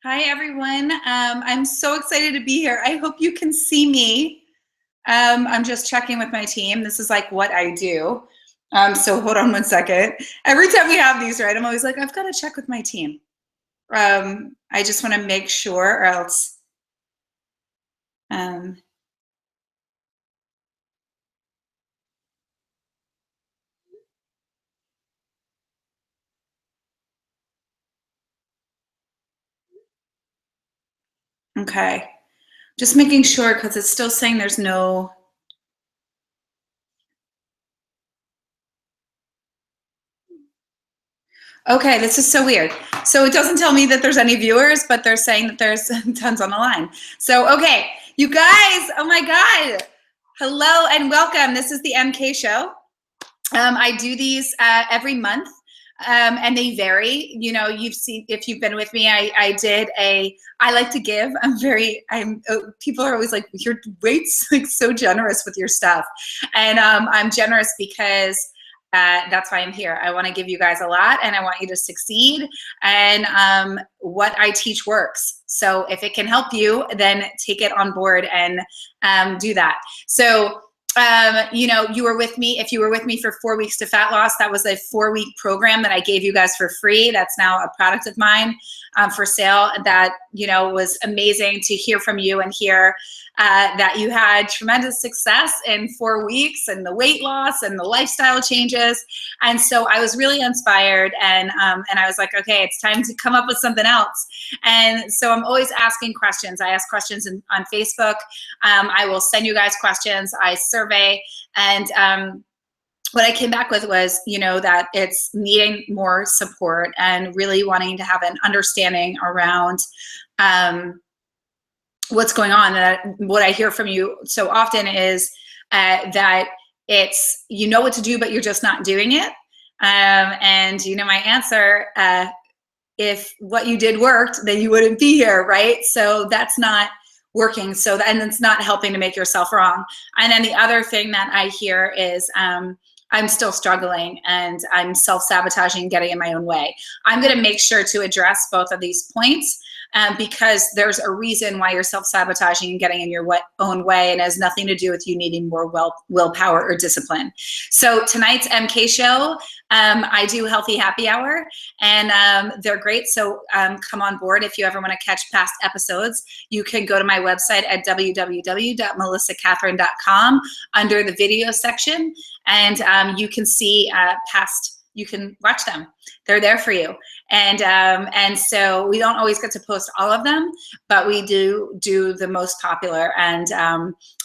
Hi, everyone. I'm so excited to be here. I hope you can see me. I'm just checking with my team. This is like what I do. So hold on one second. Every time we have these, right, I'm always like, I've got to check with my team. I just want to make sure or else. Um, okay. Just making sure because it's still saying there's no. Okay, this is so weird. So it doesn't tell me that there's any viewers, but they're saying that there's tons on the line. So, okay, you guys, oh my God. Hello and welcome. This is the MK Show. I do these every month. And they vary. You know, you've seen, if you've been with me, I like to give. People are always like, your weight's like so generous with your stuff. And I'm generous because that's why I'm here. I want to give you guys a lot and I want you to succeed. And what I teach works. So if it can help you, then take it on board and do that. So you know, you were with me. If you were with me for 4 weeks to fat loss, that was a 4-week program that I gave you guys for free. That's now a product of mine for sale. That, you know, was amazing to hear from you and hear that you had tremendous success in 4 weeks and the weight loss and the lifestyle changes. And so I was really inspired and I was like, okay, it's time to come up with something else. And so I'm always asking questions. I ask questions on Facebook. I will send you guys questions. I survey. And what I came back with was, you know, that it's needing more support and really wanting to have an understanding around what's going on. What I hear from you so often is that it's, you know what to do, but you're just not doing it. And you know, my answer, if what you did worked, then you wouldn't be here, right? So that's not working. So, and it's not helping to make yourself wrong. And then the other thing that I hear is, I'm still struggling and I'm self-sabotaging, getting in my own way. I'm going to make sure to address both of these points because there's a reason why you're self-sabotaging and getting in your own way, and it has nothing to do with you needing more willpower or discipline. So tonight's MK Show, I do Healthy Happy Hour, and they're great. So come on board. If you ever want to catch past episodes, you can go to my website at www.melissacatherine.com under the video section, and you can see you can watch them. They're there for you. And so we don't always get to post all of them, but we do the most popular, and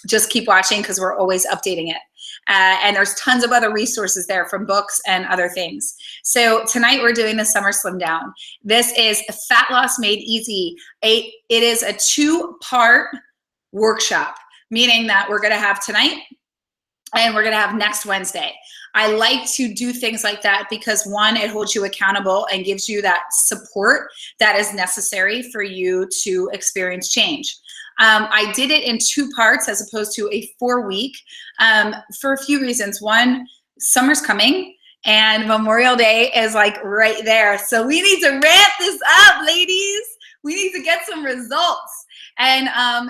just keep watching because we're always updating it. And there's tons of other resources there from books and other things. So tonight we're doing the Summer Slim Down. This is Fat Loss Made Easy. It is a 2-part workshop, meaning that we're going to have tonight and we're going to have next Wednesday. I like to do things like that because, one, it holds you accountable and gives you that support that is necessary for you to experience change. I did it in 2 parts as opposed to a 4-week for a few reasons. One, summer's coming and Memorial Day is like right there. So we need to ramp this up, ladies. We need to get some results. And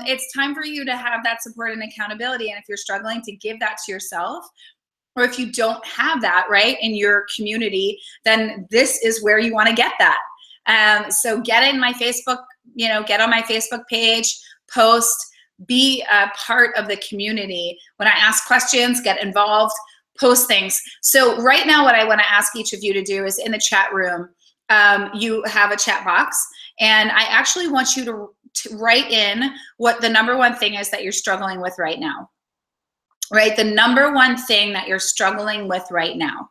it's time for you to have that support and accountability. And if you're struggling to give that to yourself, or if you don't have that, right, in your community, then this is where you want to get that. So get in my Facebook, you know, get on my Facebook page, post, be a part of the community. When I ask questions, get involved, post things. So right now what I want to ask each of you to do is in the chat room, you have a chat box, and I actually want you to write in what the #1 thing is that you're struggling with right now. Right, the #1 thing that you're struggling with right now,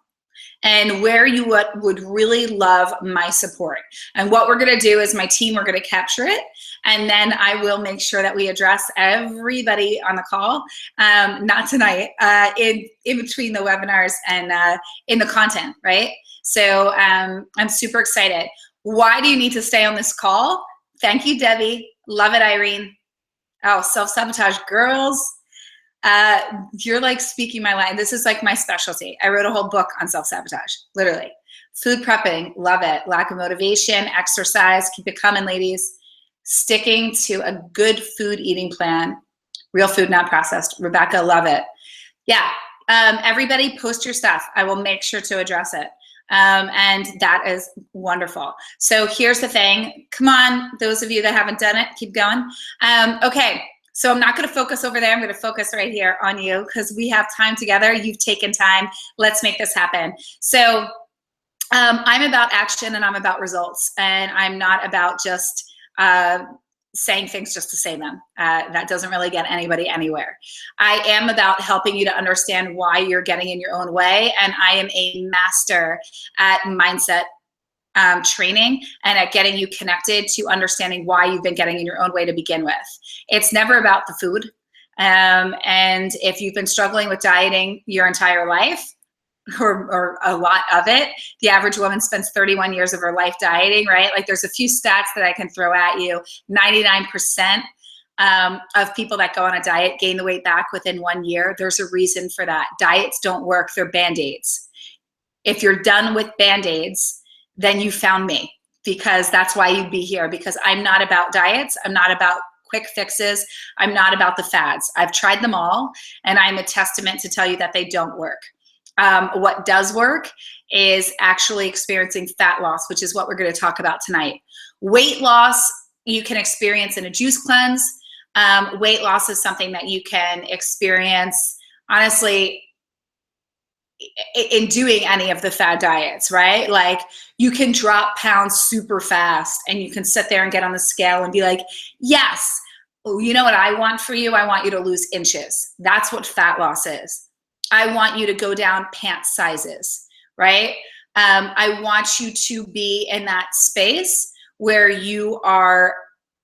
and where you would really love my support. And what we're gonna do is my team, we're gonna capture it, and then I will make sure that we address everybody on the call, not tonight, in between the webinars and in the content, right? So I'm super excited. Why do you need to stay on this call? Thank you, Debbie. Love it, Irene. Oh, self-sabotage girls. You're like speaking my language. This is like my specialty. I wrote a whole book on self-sabotage, literally. Food prepping, love it. Lack of motivation, exercise, keep it coming, ladies. sticking to a good food eating plan. Real food, not processed. Rebecca, love it. Yeah, everybody post your stuff. I will make sure to address it. And that is wonderful. So here's the thing. Come on, those of you that haven't done it, keep going. Okay, so I'm not going to focus over there. I'm going to focus right here on you because we have time together. You've taken time. Let's make this happen. So I'm about action and I'm about results, and I'm not about just saying things just to say them. That doesn't really get anybody anywhere. I am about helping you to understand why you're getting in your own way, and I am a master at mindset training and at getting you connected to understanding why you've been getting in your own way to begin with. It's never about the food. And if you've been struggling with dieting your entire life, or a lot of it, the average woman spends 31 years of her life dieting, right? Like there's a few stats that I can throw at you. 99% of people that go on a diet gain the weight back within 1 year. There's a reason for that. Diets don't work, they're Band-Aids. If you're done with Band-Aids, then you found me, because that's why you'd be here, because I'm not about diets. I'm not about quick fixes. I'm not about the fads. I've tried them all, and I'm a testament to tell you that they don't work. What does work is actually experiencing fat loss, which is what we're going to talk about tonight. Weight loss, you can experience in a juice cleanse. Weight loss is something that you can experience, honestly, in doing any of the fad diets, right? Like you can drop pounds super fast and you can sit there and get on the scale and be like, yes, you know what I want for you? I want you to lose inches. That's what fat loss is. I want you to go down pant sizes, right? I want you to be in that space where you are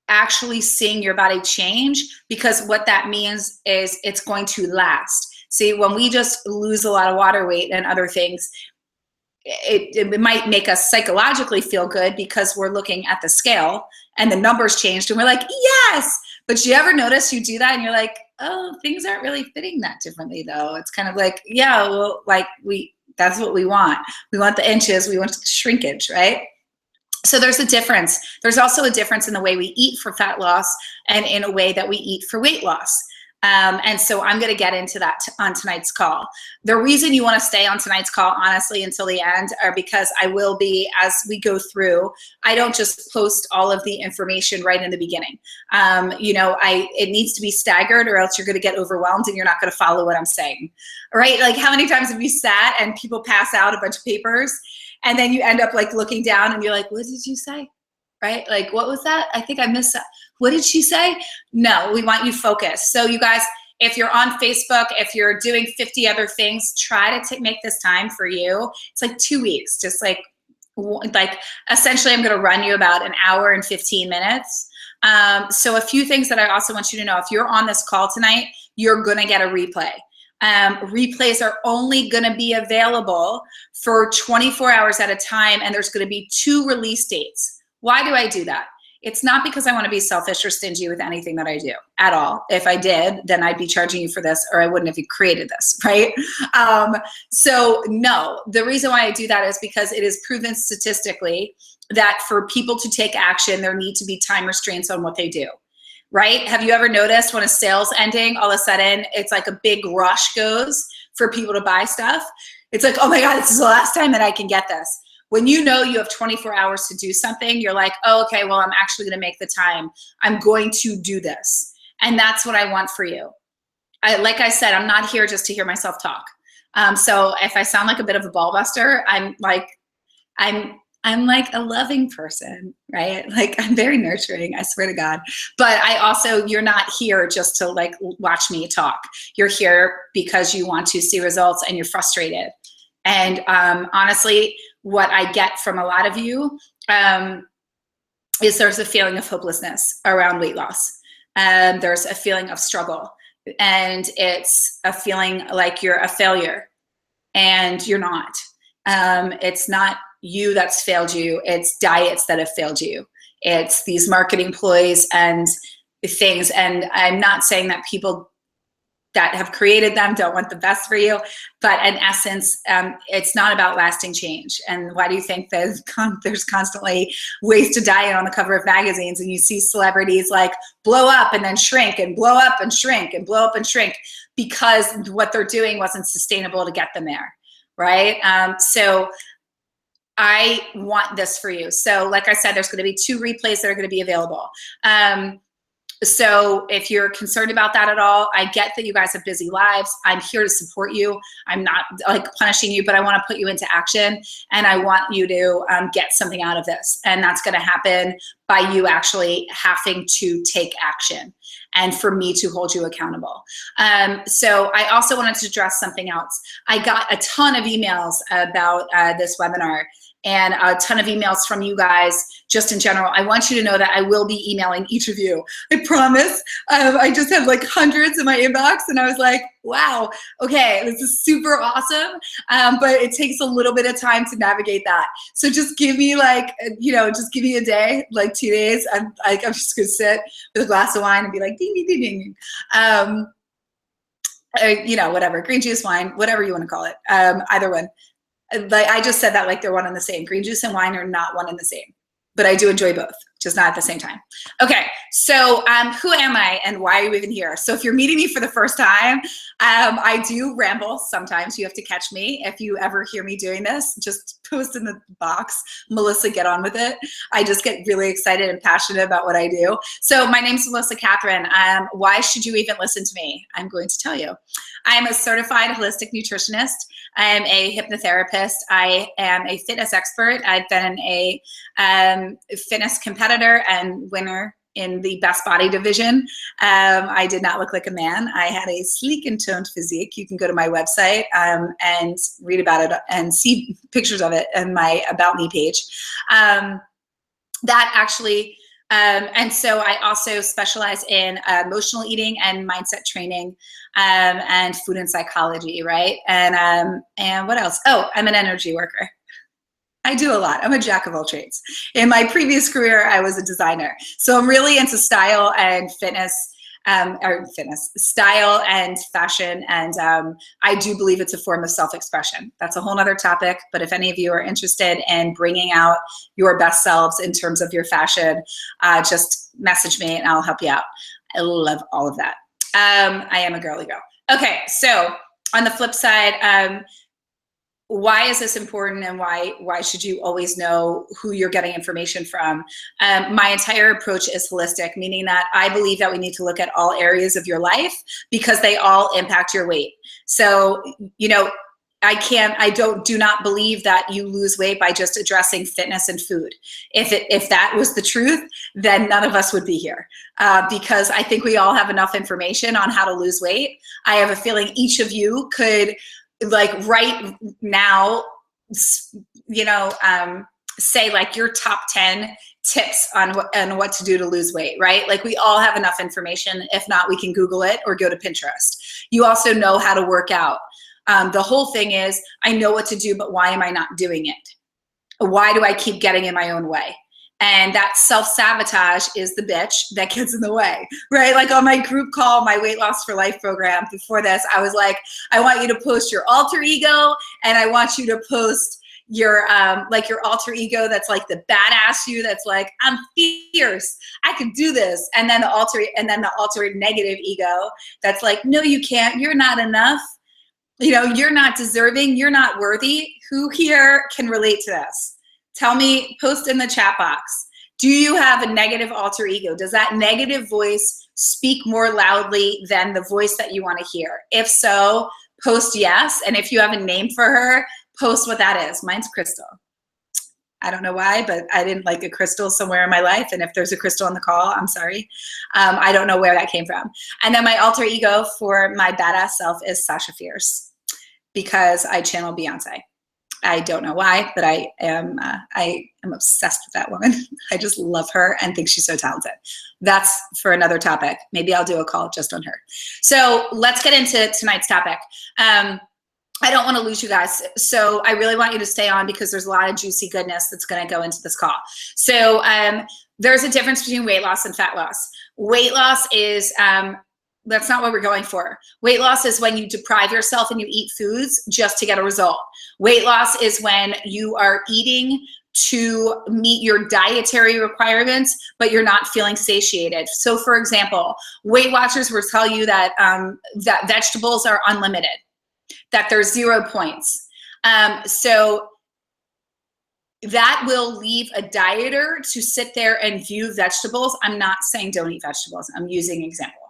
actually seeing your body change, because what that means is it's going to last. See, when we just lose a lot of water weight and other things, it might make us psychologically feel good because we're looking at the scale and the numbers changed and we're like, yes. But you ever notice you do that and you're like, oh, things aren't really fitting that differently though. It's kind of like, yeah, well, like that's what we want. We want the inches, we want the shrinkage, right? So there's a difference. There's also a difference in the way we eat for fat loss and in a way that we eat for weight loss. And so I'm going to get into that on tonight's call. The reason you want to stay on tonight's call, honestly, until the end, are because I will be, as we go through, I don't just post all of the information right in the beginning. You know, it needs to be staggered, or else you're going to get overwhelmed and you're not going to follow what I'm saying, right? Like how many times have you sat and people pass out a bunch of papers and then you end up like looking down and you're like, what did you say? Right? Like, what was that? I think I missed that. What did she say? No, we want you focused. So you guys, if you're on Facebook, if you're doing 50 other things, try to make this time for you. It's like 2 weeks, just like essentially I'm going to run you about an hour and 15 minutes. So a few things that I also want you to know, if you're on this call tonight, you're going to get a replay. Replays are only going to be available for 24 hours at a time, and there's going to be 2 release dates. Why do I do that? It's not because I want to be selfish or stingy with anything that I do at all. If I did, then I'd be charging you for this, or I wouldn't have created this, right? So no, the reason why I do that is because it is proven statistically that for people to take action, there need to be time restraints on what they do, right? Have you ever noticed when a sale's ending, all of a sudden it's like a big rush goes for people to buy stuff? It's like, oh my God, this is the last time that I can get this. When you know you have 24 hours to do something, you're like, oh, okay, well, I'm actually going to make the time. I'm going to do this. And that's what I want for you. Like I said, I'm not here just to hear myself talk. So if I sound like a bit of a ball buster, I'm like a loving person, right? Like I'm very nurturing, I swear to God. But you're not here just to like watch me talk. You're here because you want to see results and you're frustrated. And honestly, what I get from a lot of you is there's a feeling of hopelessness around weight loss. There's a feeling of struggle, and it's a feeling like you're a failure, and you're not. It's not you that's failed you. It's diets that have failed you. It's these marketing ploys and things. And I'm not saying that people that have created them don't want the best for you. But in essence, it's not about lasting change. And why do you think that there's constantly ways to diet on the cover of magazines, and you see celebrities like blow up and then shrink and blow up and shrink and blow up and shrink, because what they're doing wasn't sustainable to get them there, right? So I want this for you. So like I said, there's going to be 2 replays that are going to be available. So if you're concerned about that at all, I get that you guys have busy lives. I'm here to support you. I'm not like punishing you, but I want to put you into action, and I want you to get something out of this. And that's going to happen by you actually having to take action and for me to hold you accountable. So I also wanted to address something else. I got a ton of emails about this webinar, and a ton of emails from you guys just in general. I want you to know that I will be emailing each of you. I promise. I just have like hundreds in my inbox, and I was like, wow, okay, this is super awesome. But it takes a little bit of time to navigate that. So just give me like, just give me a day, like 2 days. I'm just gonna sit with a glass of wine and be like, ding, ding, ding, ding. Whatever, green juice, wine, whatever you want to call it, either one. Like I just said that like they're one and the same. Green juice and wine are not one and the same, but I do enjoy both, just not at the same time. Okay, so who am I and why are you even here? So if you're meeting me for the first time, I do ramble sometimes. You have to catch me. If you ever hear me doing this, just post in the box, Melissa, get on with it. I just get really excited and passionate about what I do. So my name's Melissa Catherine. Why should you even listen to me? I'm going to tell you. I'm a certified holistic nutritionist. I am a hypnotherapist. I am a fitness expert. I've been a fitness competitor and winner in the best body division. I did not look like a man. I had a sleek and toned physique. You can go to my website and read about it and see pictures of it in my About Me page. And so I also specialize in emotional eating and mindset training and food and psychology, right? And what else? Oh, I'm an energy worker. I do a lot. I'm a jack of all trades. In my previous career, I was a designer. So I'm really into style and style and fashion. And I do believe it's a form of self-expression. That's a whole nother topic. But if any of you are interested in bringing out your best selves in terms of your fashion, just message me and I'll help you out. I love all of that. I am a girly girl. Okay, so on the flip side, why is this important, and why should you always know who you're getting information from? My entire approach is holistic, meaning that I believe that we need to look at all areas of your life because they all impact your weight. So, do not believe that you lose weight by just addressing fitness and food. If that was the truth, then none of us would be here because I think we all have enough information on how to lose weight. I have a feeling each of you could, like right now, say like your top 10 tips on what to do to lose weight, right? Like we all have enough information. If not, we can Google it or go to Pinterest. You also know how to work out. The whole thing is, I know what to do, but why am I not doing it? Why do I keep getting in my own way? And that self-sabotage is the bitch that gets in the way, right? Like on my group call, my Weight Loss for Life program, before this, I was like, I want you to post your alter ego, and I want you to post your your alter ego that's like the badass you, that's like, I'm fierce, I can do this. And then the alter negative ego that's like, no, you can't, you're not enough. You're not deserving, you're not worthy. Who here can relate to this? Tell me, post in the chat box. Do you have a negative alter ego? Does that negative voice speak more loudly than the voice that you want to hear? If so, post yes. And if you have a name for her, post what that is. Mine's Crystal. I don't know why, but I didn't like a crystal somewhere in my life. And if there's a crystal on the call, I'm sorry. I don't know where that came from. And then my alter ego for my badass self is Sasha Fierce, because I channel Beyonce. I don't know why, but I am obsessed with that woman. I just love her and think she's so talented. That's for another topic. Maybe I'll do a call just on her. So let's get into tonight's topic. I don't want to lose you guys, so I really want you to stay on because there's a lot of juicy goodness that's going to go into this call. So there's a difference between weight loss and fat loss. Weight loss is That's not what we're going for. Weight loss is when you deprive yourself and you eat foods just to get a result. Weight loss is when you are eating to meet your dietary requirements, but you're not feeling satiated. So for example, Weight Watchers will tell you that, that vegetables are unlimited, that there's 0 points. So that will leave a dieter to sit there and view vegetables. I'm not saying don't eat vegetables. I'm using an example.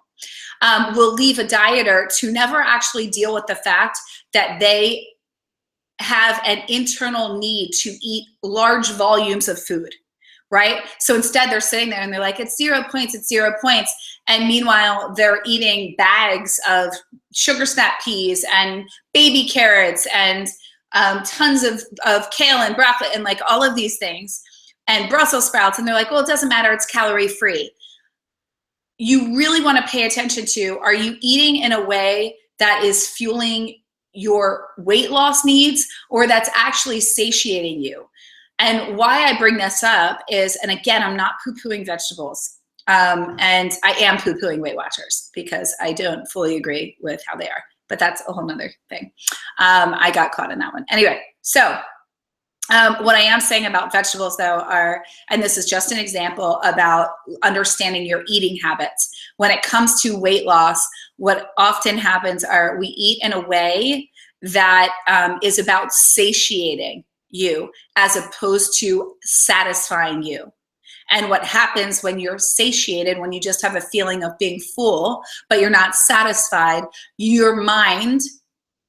Will leave a dieter to never actually deal with the fact that they have an internal need to eat large volumes of food, right? So instead they're sitting there and they're like, it's 0 points, it's 0 points. And meanwhile, they're eating bags of sugar snap peas and baby carrots and tons of kale and broccoli and like all of these things and Brussels sprouts. And they're like, well, it doesn't matter, it's calorie free. You really want to pay attention to, are you eating in a way that is fueling your weight loss needs or that's actually satiating you? And why I bring this up is, and again, I'm not poo-pooing vegetables. And I am poo-pooing Weight Watchers because I don't fully agree with how they are, but that's a whole nother thing. I got caught in that one. Anyway, so what I am saying about vegetables though are, and this is just an example about understanding your eating habits. When it comes to weight loss, what often happens are we eat in a way that is about satiating you as opposed to satisfying you. And what happens when you're satiated, when you just have a feeling of being full, but you're not satisfied, your mind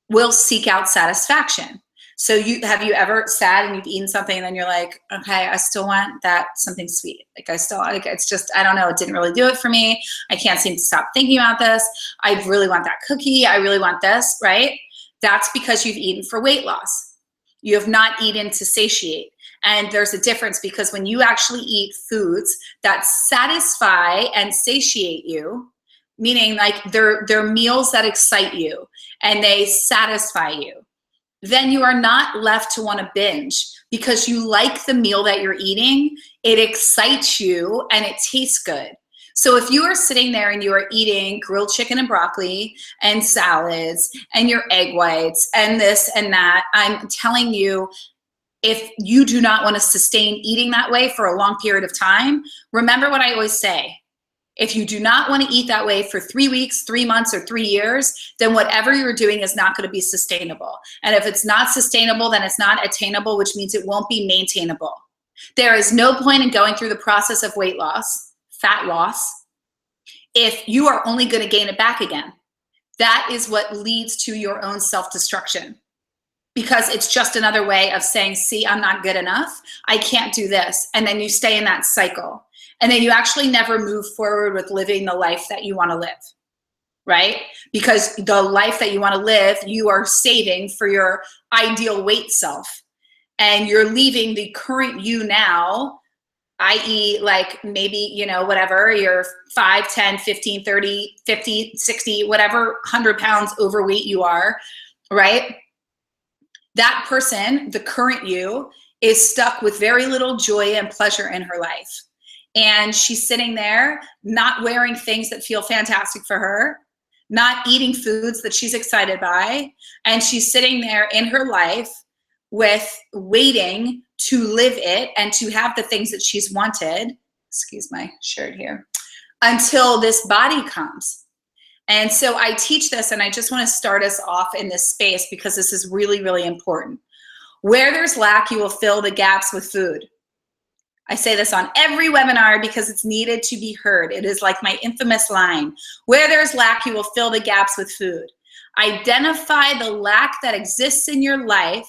will seek out satisfaction. So have you ever sat and you've eaten something and then you're like, okay, I still want that something sweet. Like I still, like, it's just, I don't know, it didn't really do it for me. I can't seem to stop thinking about this. I really want that cookie. I really want this, right? That's because you've eaten for weight loss. You have not eaten to satiate. And there's a difference because when you actually eat foods that satisfy and satiate you, meaning like they're meals that excite you and they satisfy you, then you are not left to want to binge because you like the meal that you're eating, it excites you and it tastes good. So if you are sitting there and you are eating grilled chicken and broccoli and salads and your egg whites and this and that, I'm telling you, if you do not want to sustain eating that way for a long period of time, remember what I always say. If you do not want to eat that way for 3 weeks, 3 months, or 3 years, then whatever you're doing is not going to be sustainable. And if it's not sustainable, then it's not attainable, which means it won't be maintainable. There is no point in going through the process of weight loss, fat loss, if you are only going to gain it back again. That is what leads to your own self-destruction. Because it's just another way of saying, see, I'm not good enough. I can't do this. And then you stay in that cycle. And then you actually never move forward with living the life that you want to live, right? Because the life that you want to live, you are saving for your ideal weight self. And you're leaving the current you now, i.e. like maybe, you know, whatever, you're 5, 10, 15, 30, 50, 60, whatever 100 pounds overweight you are, right? That person, the current you, is stuck with very little joy and pleasure in her life. And she's sitting there not wearing things that feel fantastic for her, not eating foods that she's excited by. And she's sitting there in her life with waiting to live it and to have the things that she's wanted, excuse my shirt here, until this body comes. And so I teach this, and I just want to start us off in this space because this is really, really important. Where there's lack, you will fill the gaps with food. I say this on every webinar because it's needed to be heard. It is like my infamous line. Where there's lack, you will fill the gaps with food. Identify the lack that exists in your life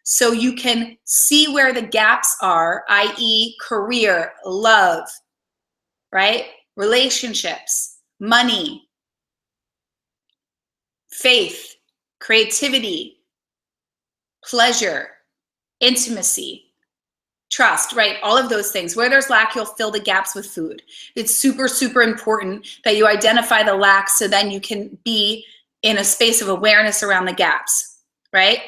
so you can see where the gaps are, i.e. career, love, right? Relationships, money, faith, creativity, pleasure, intimacy, trust, right? All of those things. Where there's lack, you'll fill the gaps with food. It's super, super important that you identify the lack so then you can be in a space of awareness around the gaps, right?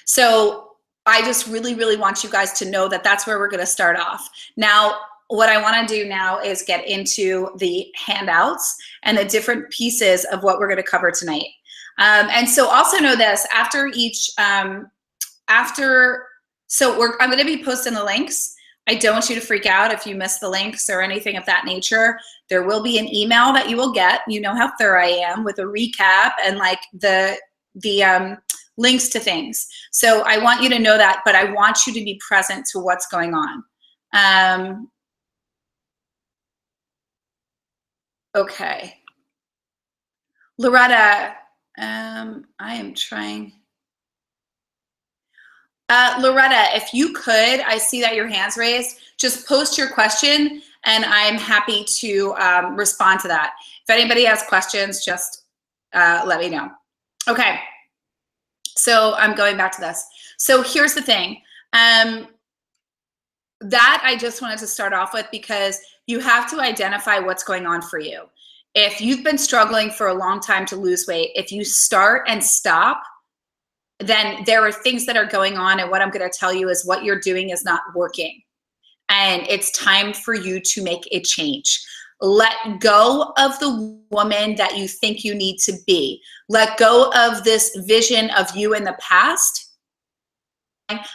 So I just really, really want you guys to know that that's where we're going to start off. Now, what I want to do now is get into the handouts and the different pieces of what we're going to cover tonight. And so also know this, after each, I'm going to be posting the links. I don't want you to freak out if you miss the links or anything of that nature. There will be an email that you will get. You know how thorough I am with a recap and like the links to things. So I want you to know that, but I want you to be present to what's going on. Okay. Loretta, I am trying. Loretta, if you could, I see that your hand's raised, just post your question and I'm happy to respond to that. If anybody has questions, just let me know. Okay, so I'm going back to this. So here's the thing. That I just wanted to start off with because you have to identify what's going on for you. If you've been struggling for a long time to lose weight, if you start and stop, then there are things that are going on, and what I'm going to tell you is what you're doing is not working. And it's time for you to make a change. Let go of the woman that you think you need to be. Let go of this vision of you in the past.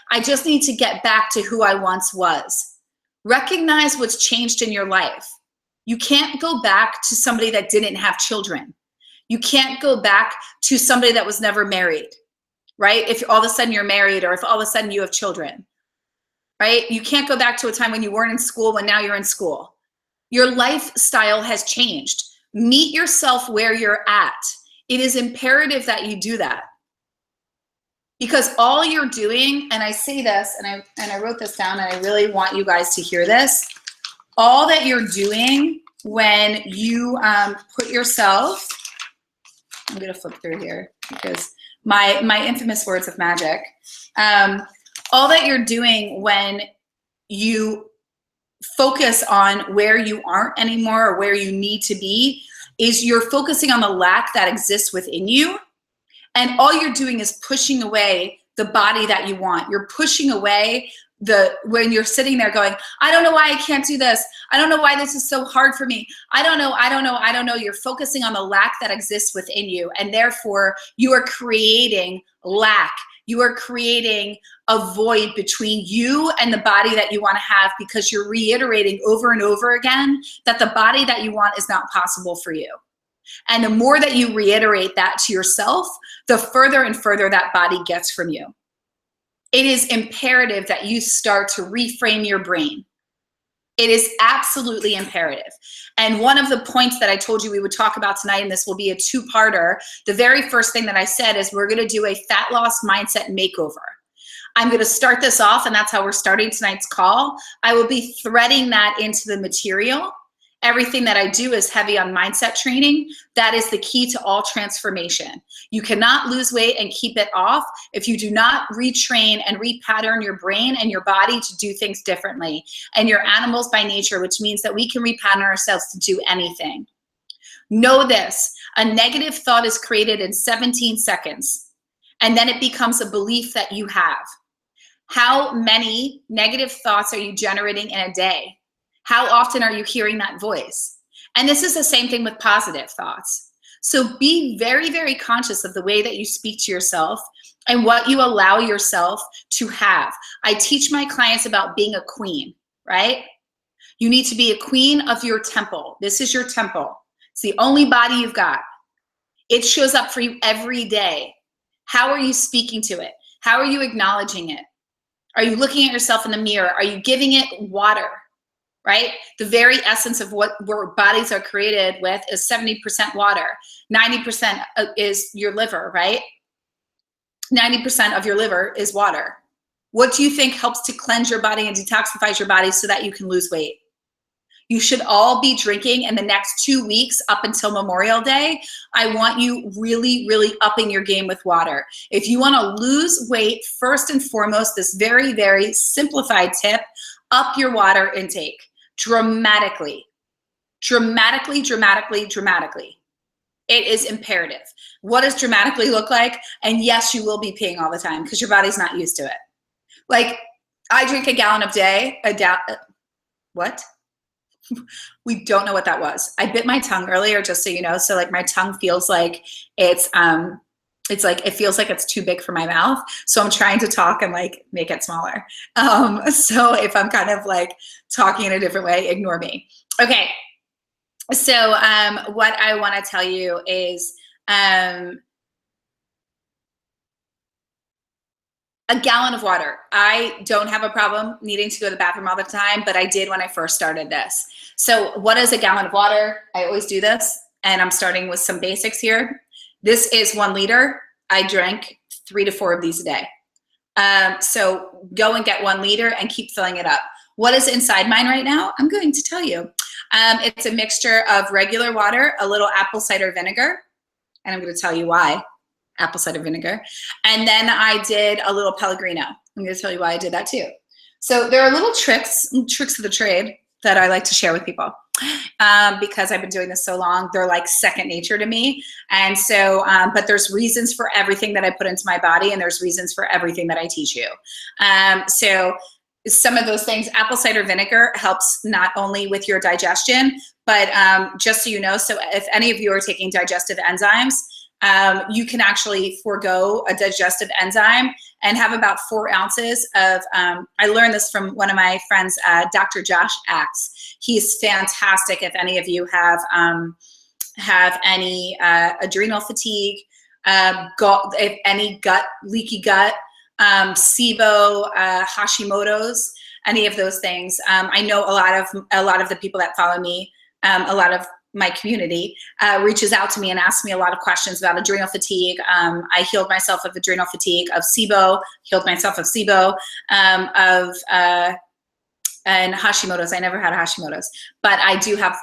I just need to get back to who I once was. Recognize what's changed in your life. You can't go back to somebody that didn't have children. You can't go back to somebody that was never married. Right? If all of a sudden you're married or if all of a sudden you have children, right? You can't go back to a time when you weren't in school when now you're in school. Your lifestyle has changed. Meet yourself where you're at. It is imperative that you do that. Because all you're doing, and I say this, and I wrote this down, and I really want you guys to hear this. All that you're doing when you put yourself, I'm gonna flip through here because my infamous words of magic. All that you're doing when you focus on where you aren't anymore or where you need to be is you're focusing on the lack that exists within you. And all you're doing is pushing away the body that you want. You're pushing away when you're sitting there going, I don't know why I can't do this. I don't know why this is so hard for me. I don't know. You're focusing on the lack that exists within you. And therefore you are creating lack. You are creating a void between you and the body that you want to have because you're reiterating over and over again that the body that you want is not possible for you. And the more that you reiterate that to yourself, the further and further that body gets from you. It is imperative that you start to reframe your brain. It is absolutely imperative. And one of the points that I told you we would talk about tonight, and this will be a two-parter, the very first thing that I said is we're going to do a fat loss mindset makeover. I'm going to start this off, and that's how we're starting tonight's call. I will be threading that into the material. Everything that I do is heavy on mindset training. That is the key to all transformation. You cannot lose weight and keep it off if you do not retrain and repattern your brain and your body to do things differently. And you're animals by nature, which means that we can repattern ourselves to do anything. Know this, a negative thought is created in 17 seconds, and then it becomes a belief that you have. How many negative thoughts are you generating in a day? How often are you hearing that voice? And this is the same thing with positive thoughts. So be very, very conscious of the way that you speak to yourself and what you allow yourself to have. I teach my clients about being a queen, right? You need to be a queen of your temple. This is your temple. It's the only body you've got. It shows up for you every day. How are you speaking to it? How are you acknowledging it? Are you looking at yourself in the mirror? Are you giving it water? Right? The very essence of what our bodies are created with is 70% water. 90% is your liver, right? 90% of your liver is water. What do you think helps to cleanse your body and detoxifies your body so that you can lose weight? You should all be drinking in the next 2 weeks up until Memorial Day. I want you really, really upping your game with water. If you want to lose weight, first and foremost, this very, very simplified tip, up your water intake. Dramatically. It is imperative. What does dramatically look like? And yes, you will be peeing all the time because your body's not used to it. Like, I drink a gallon a day. What? We don't know what that was. I bit my tongue earlier, just so you know. So like my tongue feels like it's like, it feels like it's too big for my mouth. So I'm trying to talk and like make it smaller. So if I'm kind of like talking in a different way, ignore me. Okay. So what I want to tell you is a gallon of water. I don't have a problem needing to go to the bathroom all the time, but I did when I first started this. So what is a gallon of water? I always do this, and I'm starting with some basics here. This is 1 liter. I drink 3 to 4 of these a day. So go and get 1 liter and keep filling it up. What is inside mine right now? I'm going to tell you. It's a mixture of regular water, a little apple cider vinegar, and I'm going to tell you why. Apple cider vinegar. And then I did a little Pellegrino. I'm going to tell you why I did that too. So there are little tricks of the trade that I like to share with people because I've been doing this so long. They're like second nature to me. And so, but there's reasons for everything that I put into my body, and there's reasons for everything that I teach you. So some of those things, apple cider vinegar helps not only with your digestion, but just so you know, so if any of you are taking digestive enzymes, you can actually forego a digestive enzyme and have about 4 ounces of, I learned this from one of my friends, Dr. Josh Axe. He's fantastic if any of you have any adrenal fatigue, if any leaky gut, SIBO, Hashimoto's, any of those things. I know a lot of the people that follow me, a lot of my community reaches out to me and asks me a lot of questions about adrenal fatigue. I healed myself of adrenal fatigue, of SIBO, and Hashimoto's. I never had a Hashimoto's, but I do have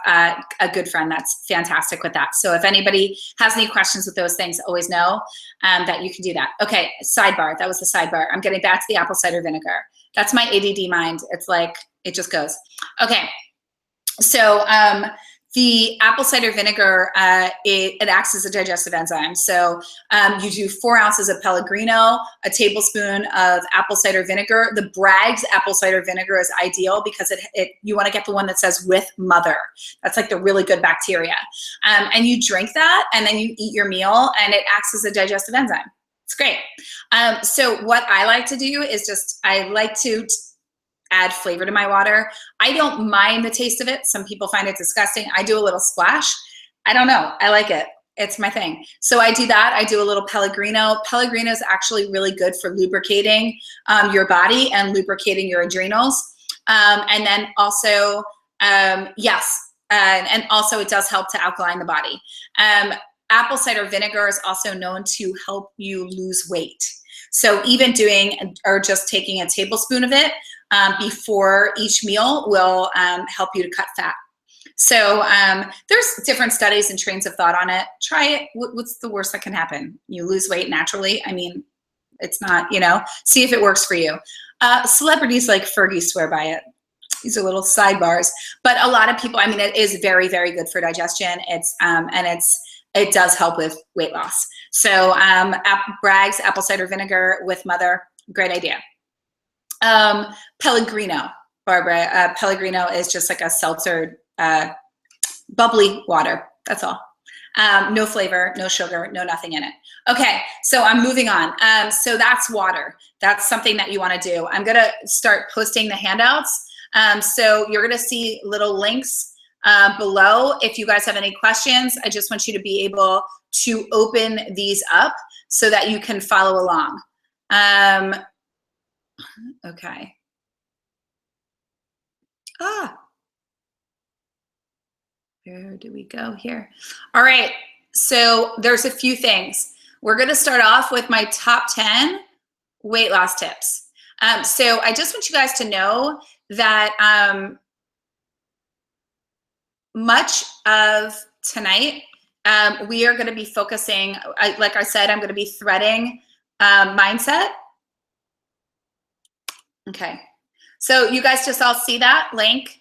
a good friend that's fantastic with that. So if anybody has any questions with those things, always know that you can do that. Okay, sidebar. That was the sidebar. I'm getting back to the apple cider vinegar. That's my ADD mind. It's like, it just goes. Okay, so the apple cider vinegar, it acts as a digestive enzyme. So you do 4 ounces of Pellegrino, a tablespoon of apple cider vinegar. The Bragg's apple cider vinegar is ideal because you want to get the one that says with mother. That's like the really good bacteria. And you drink that, and then you eat your meal, and it acts as a digestive enzyme. It's great. So what I like to do is I like to add flavor to my water. I don't mind the taste of it. Some people find it disgusting. I do a little splash. I don't know. I like it. It's my thing. So I do that. I do a little Pellegrino. Pellegrino is actually really good for lubricating your body and lubricating your adrenals. And then also, yes, and also it does help to alkaline the body. Apple cider vinegar is also known to help you lose weight. So even doing or just taking a tablespoon of it before each meal will help you to cut fat. So there's different studies and trains of thought on it. Try it. What's the worst that can happen? You lose weight naturally. I mean, it's not, see if it works for you. Celebrities like Fergie swear by it. These are little sidebars. But a lot of people, I mean, it is very, very good for digestion. It does help with weight loss. So Bragg's apple cider vinegar with mother, great idea. Pellegrino, Barbara. Pellegrino is just like a seltzer, bubbly water. That's all. No flavor, no sugar, no nothing in it. Okay, so I'm moving on. So that's water. That's something that you want to do. I'm going to start posting the handouts. So you're going to see little links below. If you guys have any questions, I just want you to be able to open these up so that you can follow along. Okay. Where do we go here? All right, so there's a few things. We're gonna start off with my top 10 weight loss tips. So I just want you guys to know that much of tonight, we are gonna be focusing, like I said, I'm gonna be threading mindset. Okay, so you guys just all see that link.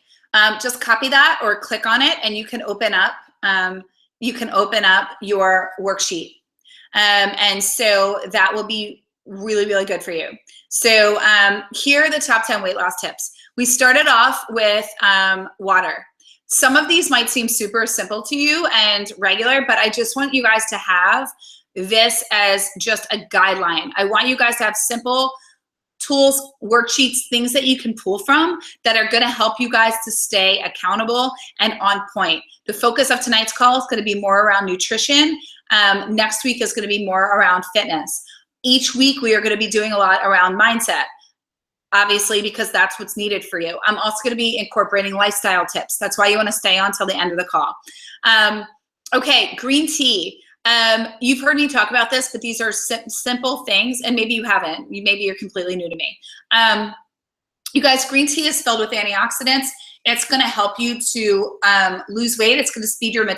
Just copy that or click on it, and you can open up your worksheet. And so that will be really, really good for you. So here are the top 10 weight loss tips. We started off with water. Some of these might seem super simple to you and regular, but I just want you guys to have this as just a guideline. I want you guys to have simple tools, worksheets, things that you can pull from that are going to help you guys to stay accountable and on point. The focus of tonight's call is going to be more around nutrition. Next week is going to be more around fitness. Each week we are going to be doing a lot around mindset, obviously, because that's what's needed for you. I'm also going to be incorporating lifestyle tips. That's why you want to stay on till the end of the call. Okay, green tea. You've heard me talk about this, but these are simple things, and maybe you haven't. Maybe you're completely new to me. You guys, green tea is filled with antioxidants. It's going to help you to lose weight. It's going to speed your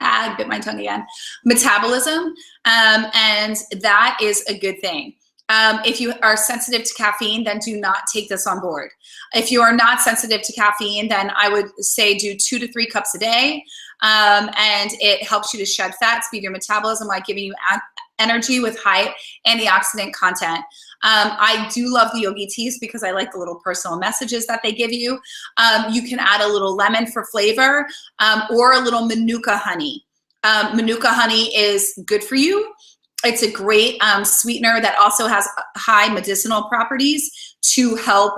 I bit my tongue again. Metabolism, and that is a good thing. If you are sensitive to caffeine, then do not take this on board. If you are not sensitive to caffeine, then I would say do 2 to 3 cups a day. And it helps you to shed fat, speed your metabolism, like giving you energy with high antioxidant content. I do love the yogi teas because I like the little personal messages that they give you. You can add a little lemon for flavor, or a little manuka honey. Manuka honey is good for you. It's a great sweetener that also has high medicinal properties to help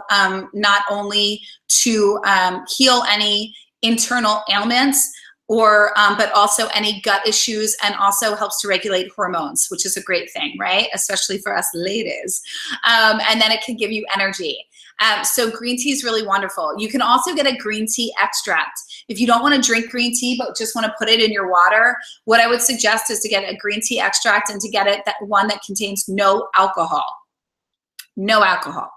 not only to heal any internal ailments, but also any gut issues, and also helps to regulate hormones, which is a great thing, right? Especially for us ladies. And then it can give you energy. So green tea is really wonderful. You can also get a green tea extract. If you don't want to drink green tea, but just want to put it in your water, what I would suggest is to get a green tea extract and to get it one that contains no alcohol. No alcohol.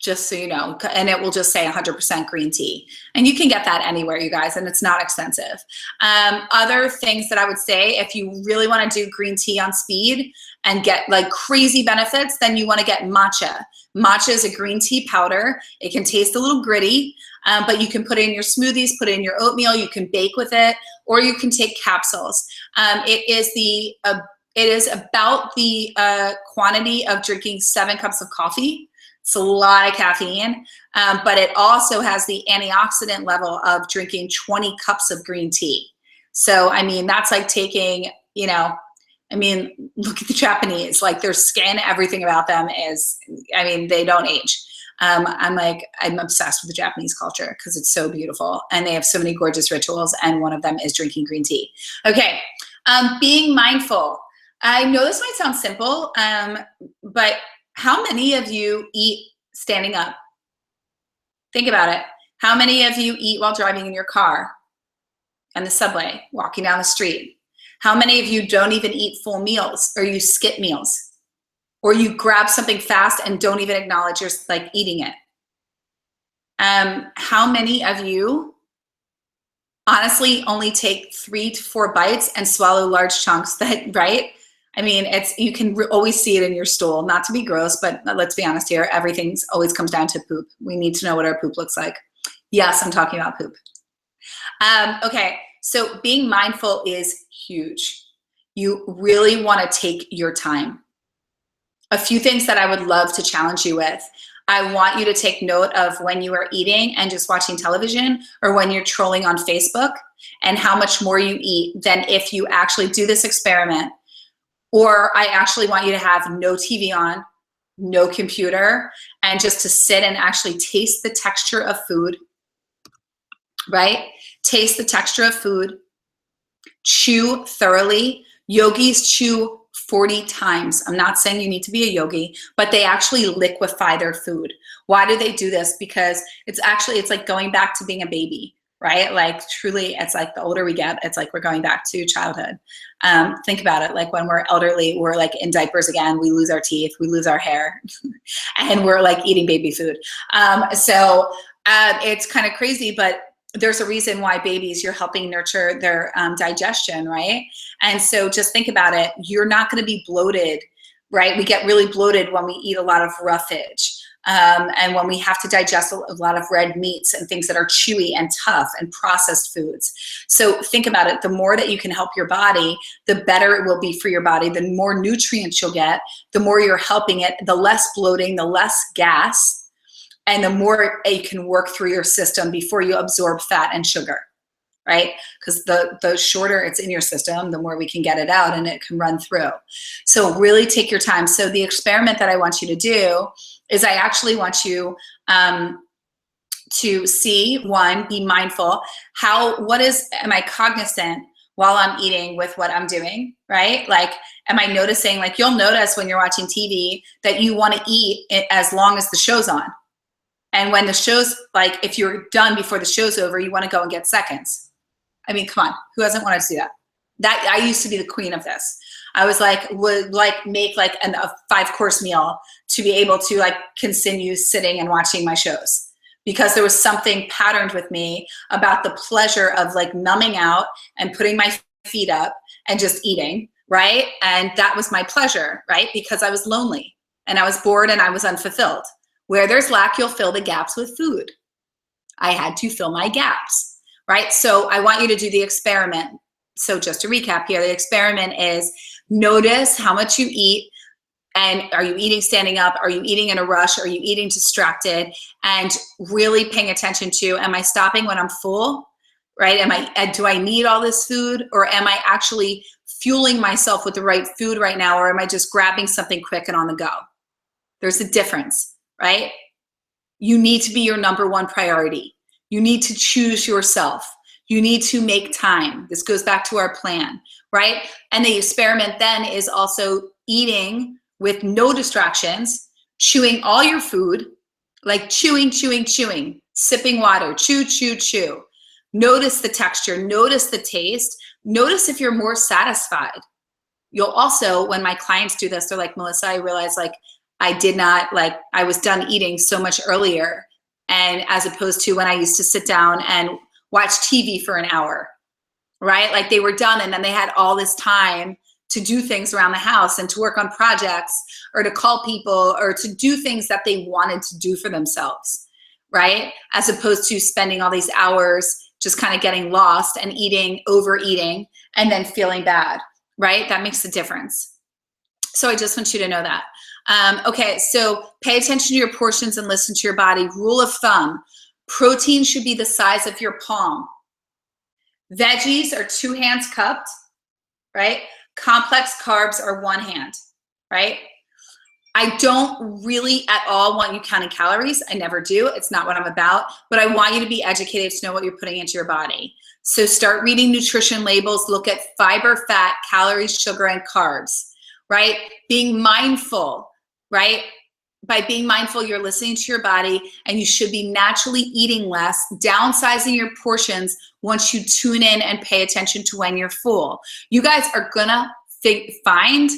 Just so you know, and it will just say 100% green tea. And you can get that anywhere, you guys, and it's not expensive. Other things that I would say, if you really want to do green tea on speed and get like crazy benefits, then you want to get matcha. Matcha is a green tea powder. It can taste a little gritty, but you can put it in your smoothies, put it in your oatmeal, you can bake with it, or you can take capsules. It is about the quantity of drinking 7 cups of coffee. It's a lot of caffeine, but it also has the antioxidant level of drinking 20 cups of green tea. So, I mean, that's like taking, you know, I mean, look at the Japanese, like their skin, everything about them is, I mean, they don't age. I'm obsessed with the Japanese culture because it's so beautiful and they have so many gorgeous rituals, and one of them is drinking green tea. Okay, being mindful. I know this might sound simple, but how many of you eat standing up? Think about it. How many of you eat while driving in your car, and the subway, walking down the street? How many of you don't even eat full meals, or you skip meals, or you grab something fast and don't even acknowledge you're like eating it? How many of you honestly only take 3 to 4 bites and swallow large chunks? That, right? I mean, you can always see it in your stool. Not to be gross, but let's be honest here. Everything's always comes down to poop. We need to know what our poop looks like. Yes, I'm talking about poop. Okay, so being mindful is huge. You really want to take your time. A few things that I would love to challenge you with. I want you to take note of when you are eating and just watching television, or when you're trolling on Facebook, and how much more you eat than if you actually do this experiment. Or I actually want you to have no TV on, no computer, and just to sit and actually taste the texture of food, right? Taste the texture of food. Chew thoroughly. Yogis chew 40 times. I'm not saying you need to be a yogi, but they actually liquefy their food. Why do they do this? Because it's like going back to being a baby, right? Like truly, it's like the older we get, it's like we're going back to childhood. Think about it. Like when we're elderly, we're like in diapers again, we lose our teeth, we lose our hair, and we're like eating baby food. So it's kind of crazy, but there's a reason why babies, you're helping nurture their digestion, right? And so just think about it. You're not going to be bloated, right? We get really bloated when we eat a lot of roughage. And when we have to digest a lot of red meats and things that are chewy and tough and processed foods. So think about it. The more that you can help your body, the better it will be for your body. The more nutrients you'll get, the more you're helping it, the less bloating, the less gas. And the more you can work through your system before you absorb fat and sugar, right? Because the shorter it's in your system, the more we can get it out and it can run through. So really take your time. So the experiment that I want you to do is I actually want you to see, one, be mindful. Am I cognizant while I'm eating with what I'm doing, right? Like, am I noticing, like you'll notice when you're watching TV that you want to eat it as long as the show's on. And when the show's, like, if you're done before the show's over, you want to go and get seconds. I mean, come on, who hasn't wanted to do that? I used to be the queen of this. I was like, would like make like a 5-course meal to be able to like continue sitting and watching my shows, because there was something patterned with me about the pleasure of like numbing out and putting my feet up and just eating, right? And that was my pleasure, right? Because I was lonely and I was bored and I was unfulfilled. Where there's lack, you'll fill the gaps with food. I had to fill my gaps, right? So I want you to do the experiment. So just to recap here, the experiment is notice how much you eat. And are you eating standing up? Are you eating in a rush? Are you eating distracted? And really paying attention to, am I stopping when I'm full, right? Do I need all this food, or am I actually fueling myself with the right food right now? Or am I just grabbing something quick and on the go? There's a difference, right? You need to be your number one priority. You need to choose yourself. You need to make time. This goes back to our plan, right? And the experiment then is also eating with no distractions, chewing all your food, like chewing, sipping water, chew, chew, chew. Notice the texture, notice the taste, notice if you're more satisfied. You'll also, when my clients do this, they're like, Melissa, I realized like I was done eating so much earlier, and as opposed to when I used to sit down and watch TV for an hour, right? Like they were done and then they had all this time to do things around the house and to work on projects or to call people or to do things that they wanted to do for themselves, right? As opposed to spending all these hours just kind of getting lost and eating, overeating, and then feeling bad, right? That makes a difference. So I just want you to know that. Okay, so pay attention to your portions and listen to your body. Rule of thumb, protein should be the size of your palm. Veggies are 2 hands cupped, right? Complex carbs are 1 hand, right? I don't really at all want you counting calories. I never do. It's not what I'm about, but I want you to be educated to know what you're putting into your body. So start reading nutrition labels, look at fiber, fat, calories, sugar, and carbs, right? Being mindful, right? By being mindful, you're listening to your body, and you should be naturally eating less, downsizing your portions once you tune in and pay attention to when you're full. You guys are gonna find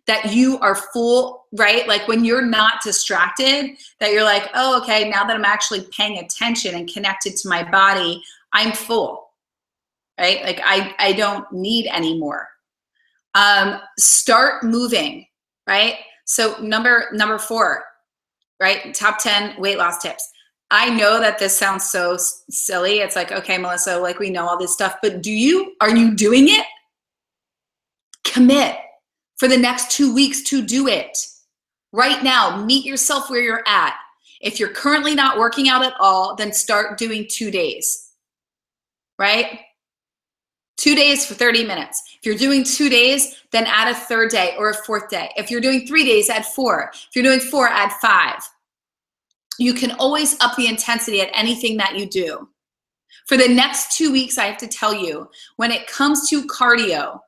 that you are full, right? Like when you're not distracted, that you're like, oh, okay, now that I'm actually paying attention and connected to my body, I'm full, right? Like I don't need any more. Start moving, right? So number 4, right? Top 10 weight loss tips. I know that this sounds so silly. It's like, okay, Melissa, like we know all this stuff, but are you doing it? Commit for the next 2 weeks to do it. Right now, meet yourself where you're at. If you're currently not working out at all, then start doing 2 days, right? 2 days for 30 minutes. If you're doing 2 days, then add a 3rd day or a 4th day. If you're doing 3 days, add 4. If you're doing 4, add 5. You can always up the intensity at anything that you do. For the next 2 weeks, I have to tell you, when it comes to cardio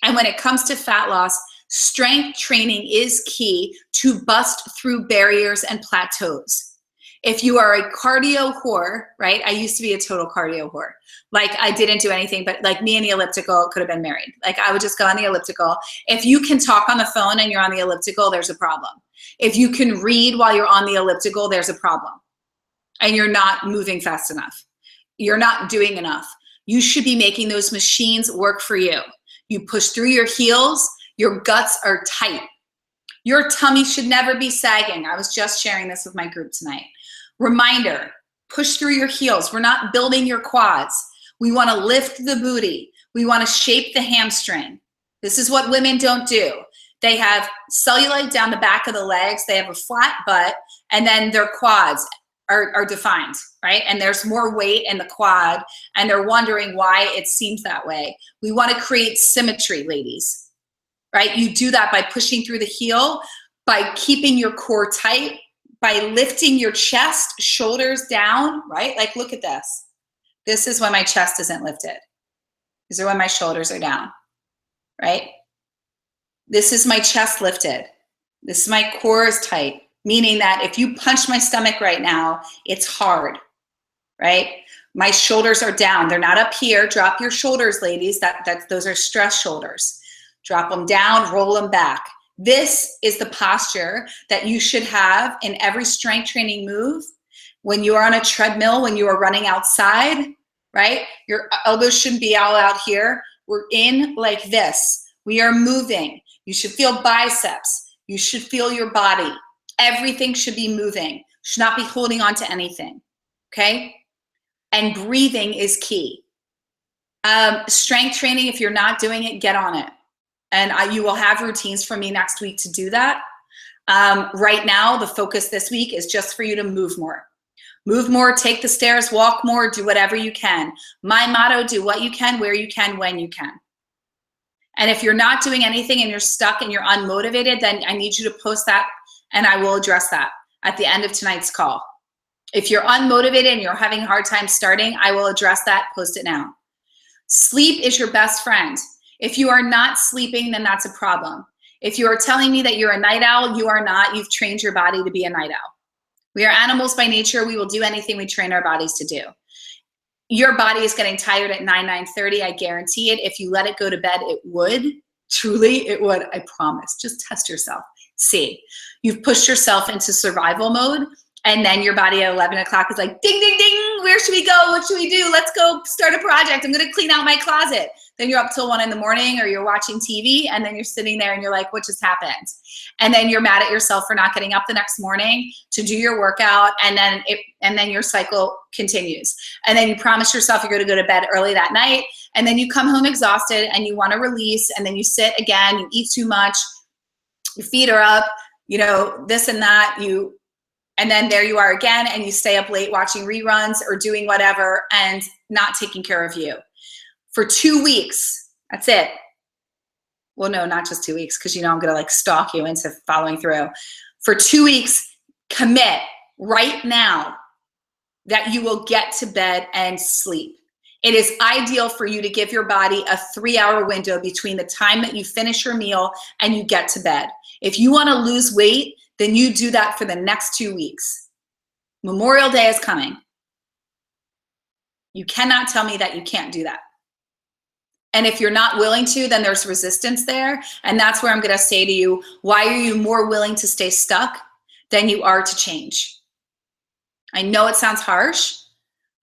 and when it comes to fat loss, strength training is key to bust through barriers and plateaus. If you are a cardio whore, right? I used to be a total cardio whore. Like I didn't do anything, but like me and the elliptical could have been married. Like I would just go on the elliptical. If you can talk on the phone and you're on the elliptical, there's a problem. If you can read while you're on the elliptical, there's a problem. And you're not moving fast enough. You're not doing enough. You should be making those machines work for you. You push through your heels, your guts are tight. Your tummy should never be sagging. I was just sharing this with my group tonight. Reminder, push through your heels. We're not building your quads. We want to lift the booty. We want to shape the hamstring. This is what women don't do. They have cellulite down the back of the legs. They have a flat butt, and then their quads. are defined, right? And there's more weight in the quad, and they're wondering why it seems that way. We want to create symmetry, ladies, right? You do that by pushing through the heel, by keeping your core tight, by lifting your chest, shoulders down, right? Like, look at this. This is when my chest isn't lifted. These are when my shoulders are down, right? This is my chest lifted. This is my core is tight, meaning that if you punch my stomach right now, it's hard, right? My shoulders are down. They're not up here. Drop your shoulders, ladies. Those are stress shoulders. Drop them down, roll them back. This is the posture that you should have in every strength training move. When you are on a treadmill, when you are running outside, right? Your elbows shouldn't be all out here. We're in like this. We are moving. You should feel biceps. You should feel your body. Everything should be moving. Should not be holding on to anything, okay? And breathing is key. Strength training, if you're not doing it, get on it. And you will have routines from me next week to do that. Right now, the focus this week is just for you to move more. Move more, take the stairs, walk more, do whatever you can. My motto, do what you can, where you can, when you can. And if you're not doing anything and you're stuck and you're unmotivated, then I need you to post that and I will address that at the end of tonight's call. If you're unmotivated and you're having a hard time starting, I will address that, post it now. Sleep is your best friend. If you are not sleeping, then that's a problem. If you are telling me that you're a night owl, you are not. You've trained your body to be a night owl. We are animals by nature. We will do anything we train our bodies to do. Your body is getting tired at 9:30. I guarantee it. If you let it go to bed, it would. Truly, it would. I promise. Just test yourself. See. You've pushed yourself into survival mode, and then your body at 11 o'clock is like, ding, ding, ding. Where should we go? What should we do? Let's go start a project. I'm going to clean out my closet. Then you're up till 1 in the morning, or you're watching TV, and then you're sitting there and you're like, what just happened? And then you're mad at yourself for not getting up the next morning to do your workout, and then your cycle continues. And then you promise yourself you're going to go to bed early that night, and then you come home exhausted and you want to release, and then you sit again, you eat too much, your feet are up, you know, this and that, and then there you are again, and you stay up late watching reruns or doing whatever and not taking care of you. For 2 weeks, that's it. Well, no, not just 2 weeks, because you know I'm going to like stalk you into following through. For 2 weeks, commit right now that you will get to bed and sleep. It is ideal for you to give your body a 3-hour window between the time that you finish your meal and you get to bed. If you want to lose weight, then you do that for the next 2 weeks. Memorial Day is coming. You cannot tell me that you can't do that. And if you're not willing to, then there's resistance there. And that's where I'm going to say to you, why are you more willing to stay stuck than you are to change? I know it sounds harsh,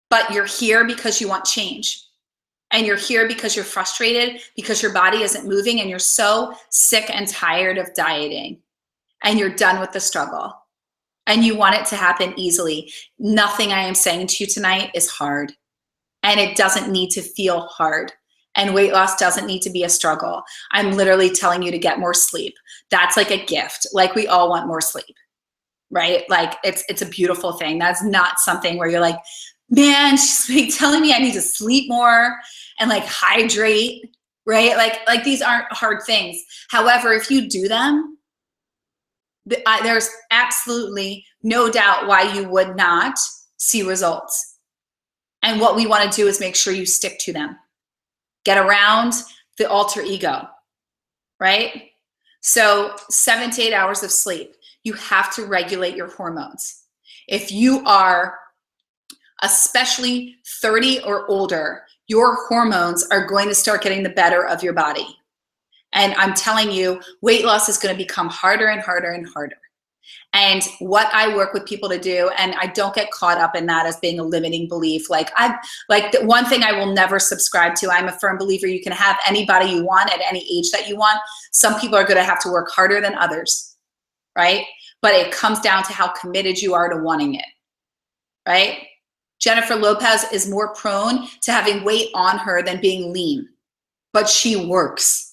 but you're here because you want change. And you're here because you're frustrated, because your body isn't moving, and you're so sick and tired of dieting. And you're done with the struggle. And you want it to happen easily. Nothing I am saying to you tonight is hard. And it doesn't need to feel hard. And weight loss doesn't need to be a struggle. I'm literally telling you to get more sleep. That's like a gift. Like, we all want more sleep, right? Like, it's a beautiful thing. That's not something where you're like, man, she's telling me I need to sleep more and like hydrate, right? Like these aren't hard things. However, if you do them, there's absolutely no doubt why you would not see results. And what we want to do is make sure you stick to them. Get around the alter ego, right? So 7 to 8 hours of sleep. You have to regulate your hormones. If you are especially 30 or older, your hormones are going to start getting the better of your body. And I'm telling you, weight loss is going to become harder and harder and harder. And what I work with people to do, and I don't get caught up in that as being a limiting belief. The one thing I will never subscribe to, I'm a firm believer you can have anybody you want at any age that you want. Some people are going to have to work harder than others, right? But it comes down to how committed you are to wanting it, right? Jennifer Lopez is more prone to having weight on her than being lean, but she works.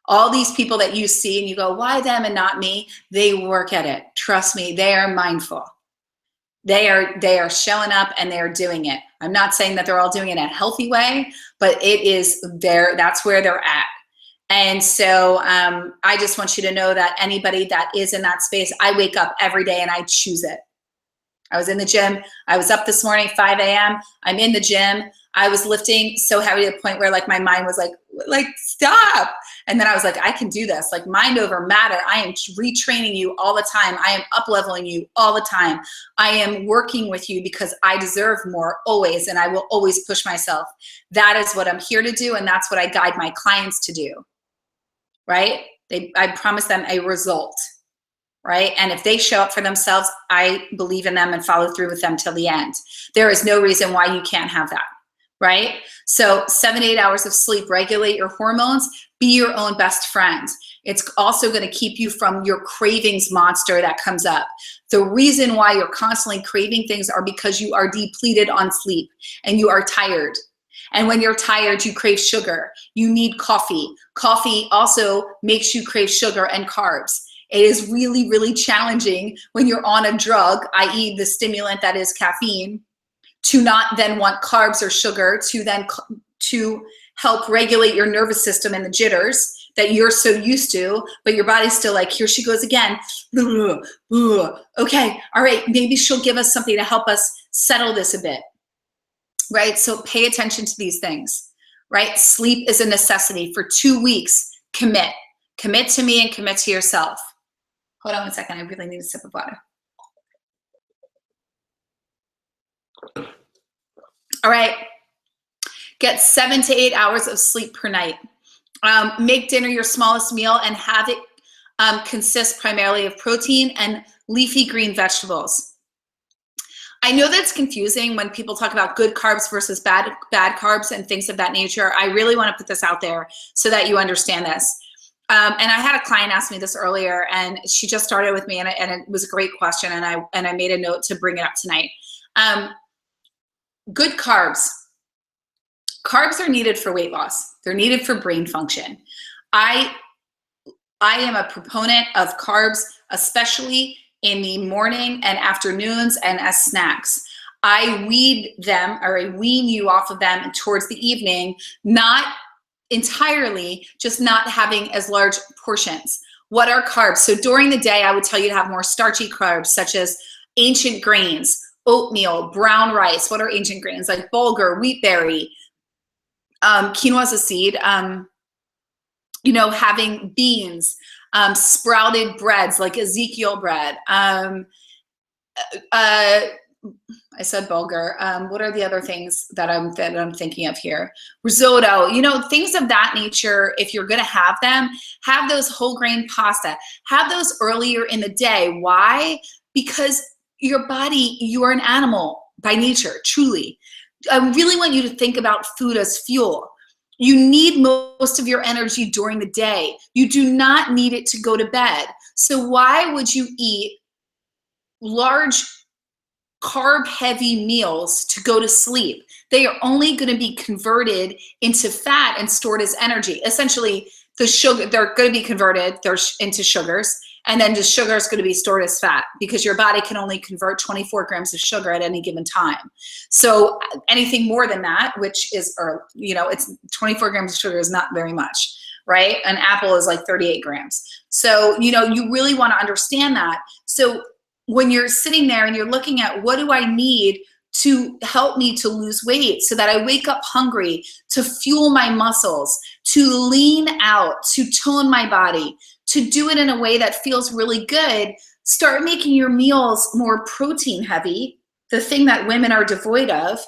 All these people that you see and you go, why them and not me? They work at it. Trust me, they are mindful. They are showing up and they are doing it. I'm not saying that they're all doing it in a healthy way, but it is that's where they're at. And so I just want you to know that anybody that is in that space, I wake up every day and I choose it. I was in the gym. I was up this morning, 5 a.m. I'm in the gym. I was lifting so heavy to the point where like my mind was like, stop. And then I was like, I can do this. Like mind over matter. I am retraining you all the time. I am up leveling you all the time. I am working with you because I deserve more always. And I will always push myself. That is what I'm here to do. And that's what I guide my clients to do. Right? I promise them a result. Right? And if they show up for themselves, I believe in them and follow through with them till the end. There is no reason why you can't have that. Right? So 7 to 8 hours of sleep, regulate your hormones, be your own best friend. It's also going to keep you from your cravings monster that comes up. The reason why you're constantly craving things are because you are depleted on sleep and you are tired. And when you're tired, you crave sugar. You need coffee. Coffee also makes you crave sugar and carbs. It is really, really challenging when you're on a drug, i.e. the stimulant that is caffeine, to not then want carbs or sugar to help regulate your nervous system and the jitters that you're so used to, but your body's still like, here she goes again. Okay, all right, maybe she'll give us something to help us settle this a bit, right? So pay attention to these things, right? Sleep is a necessity. For 2 weeks, commit. Commit to me and commit to yourself. Hold on 1 second, I really need a sip of water. All right, get 7 to 8 hours of sleep per night. Make dinner your smallest meal and have it consist primarily of protein and leafy green vegetables. I know that's confusing when people talk about good carbs versus bad carbs and things of that nature. I really want to put this out there so that you understand this. And I had a client ask me this earlier, and she just started with me, and it was a great question, and I made a note to bring it up tonight. Good carbs. Carbs are needed for weight loss. They're needed for brain function. I am a proponent of carbs, especially in the morning and afternoons and as snacks. I wean you off of them towards the evening, not entirely, just not having as large portions. What are carbs? So during the day, I would tell you to have more starchy carbs, such as ancient grains, oatmeal, brown rice. What are ancient grains? Like bulgur, wheat berry, quinoa is a seed, having beans, sprouted breads like Ezekiel bread. I said bulgur. What are the other things that I'm thinking of here? Risotto, things of that nature. If you're going to have them, have those whole grain pasta. Have those earlier in the day. Why? Because your body, you are an animal by nature, truly. I really want you to think about food as fuel. You need most of your energy during the day. You do not need it to go to bed. So why would you eat large carb-heavy meals to go to sleep? They are only going to be converted into fat and stored as energy. Essentially, the sugar, they're going to be converted into sugars, and then the sugar is going to be stored as fat because your body can only convert 24 grams of sugar at any given time. So anything more than that, which is, it's 24 grams of sugar is not very much, right? An apple is like 38 grams. So, you really want to understand that. So when you're sitting there and you're looking at what do I need to help me to lose weight so that I wake up hungry, to fuel my muscles, to lean out, to tone my body, to do it in a way that feels really good, start making your meals more protein heavy, the thing that women are devoid of,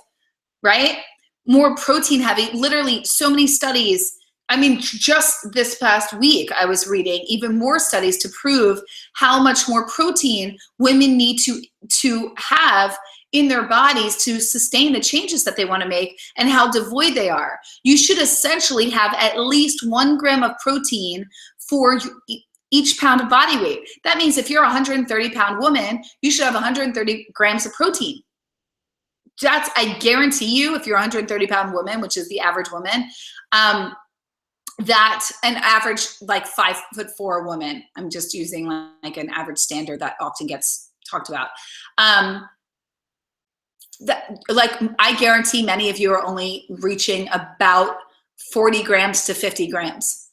right? More protein heavy, literally so many studies. I mean, just this past week, I was reading even more studies to prove how much more protein women need to have in their bodies to sustain the changes that they want to make and how devoid they are. You should essentially have at least 1 gram of protein for each pound of body weight. That means if you're a 130-pound woman, you should have 130 grams of protein. That's, I guarantee you, if you're a 130-pound woman, which is the average woman, that an average like 5'4" woman, I'm just using like an average standard that often gets talked about. like I guarantee many of you are only reaching about 40 grams to 50 grams.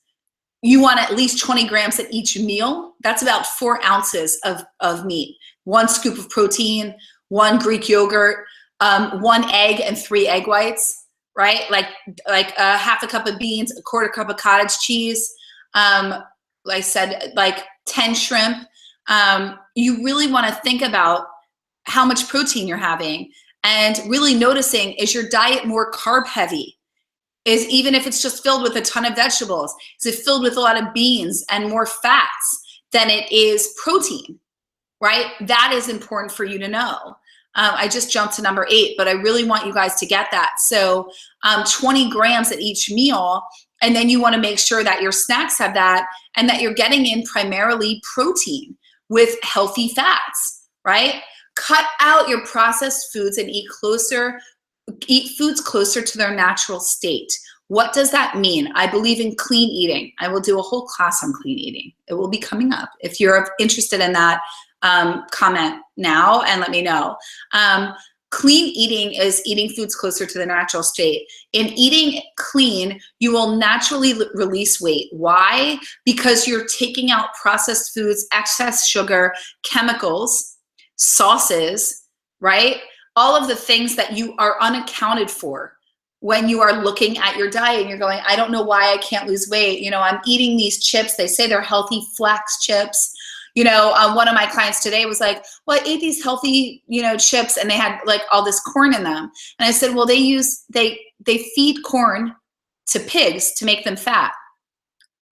You want at least 20 grams at each meal. That's about 4 ounces of meat, 1 scoop of protein, 1 Greek yogurt, 1 egg and 3 egg whites, right? Like a half a cup of beans, a quarter cup of cottage cheese, like I said, like 10 shrimp. You really want to think about how much protein you're having and really noticing, is your diet more carb heavy? Is, even if it's just filled with a ton of vegetables, is it filled with a lot of beans and more fats than it is protein, right? That is important for you to know. I just jumped to number 8, but I really want you guys to get that. So 20 grams at each meal, and then you want to make sure that your snacks have that and that you're getting in primarily protein with healthy fats, right? Cut out your processed foods and eat foods closer to their natural state. What does that mean? I believe in clean eating. I will do a whole class on clean eating. It will be coming up. If you're interested in that, comment now and let me know. Clean eating is eating foods closer to the natural state. In eating clean, you will naturally release weight. Why? Because you're taking out processed foods, excess sugar, chemicals, sauces, right? All of the things that you are unaccounted for when you are looking at your diet and you're going, I don't know why I can't lose weight. You know, I'm eating these chips. They say they're healthy flax chips. You know, one of my clients today was like, well, I ate these healthy, you know, chips and they had like all this corn in them. And I said, well, they feed corn to pigs to make them fat.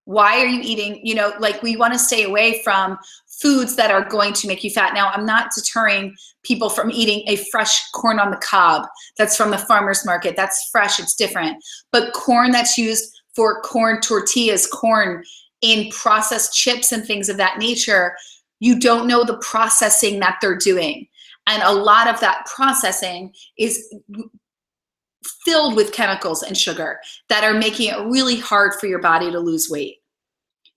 Why are you eating, you know, like we want to stay away from foods that are going to make you fat. Now, I'm not deterring people from eating a fresh corn on the cob that's from the farmer's market. That's fresh, it's different. But corn that's used for corn tortillas, corn in processed chips and things of that nature, you don't know the processing that they're doing. And a lot of that processing is filled with chemicals and sugar that are making it really hard for your body to lose weight.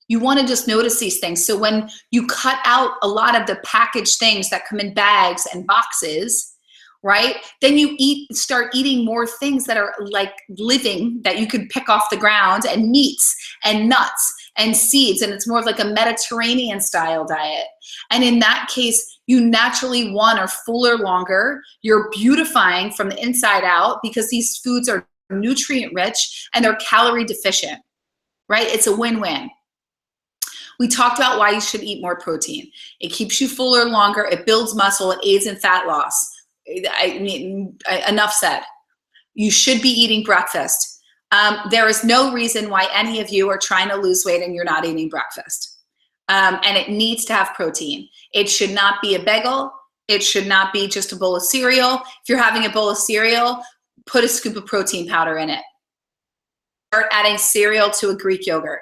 You want to just notice these things. So when you cut out a lot of the packaged things that come in bags and boxes, right? Then you start eating more things that are like living, that you could pick off the ground, and meats and nuts and seeds. And it's more of like a Mediterranean style diet. And in that case, you naturally, one, are fuller longer. You're beautifying from the inside out because these foods are nutrient rich and they're calorie deficient, right? It's a win-win. We talked about why you should eat more protein. It keeps you fuller longer. It builds muscle. It aids in fat loss. I mean, enough said. You should be eating breakfast. There is no reason why any of you are trying to lose weight and you're not eating breakfast. And it needs to have protein. It should not be a bagel. It should not be just a bowl of cereal. If you're having a bowl of cereal, put a scoop of protein powder in it. Start adding cereal to a Greek yogurt.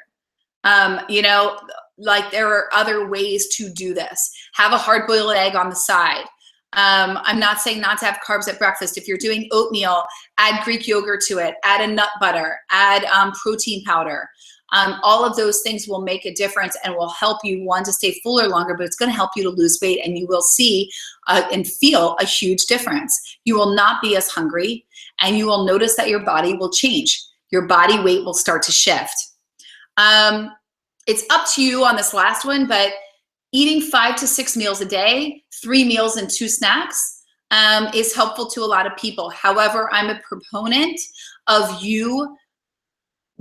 You know, like there are other ways to do this. Have a hard-boiled egg on the side. I'm not saying not to have carbs at breakfast. If you're doing oatmeal, add Greek yogurt to it, add a nut butter, add protein powder. All of those things will make a difference and will help you, one, to stay fuller longer, but it's going to help you to lose weight, and you will see and feel a huge difference. You will not be as hungry, and you will notice that your body will change. Your body weight will start to shift. It's up to you on this last one, but eating 5 to 6 meals a day, 3 meals and 2 snacks is helpful to a lot of people. However, I'm a proponent of you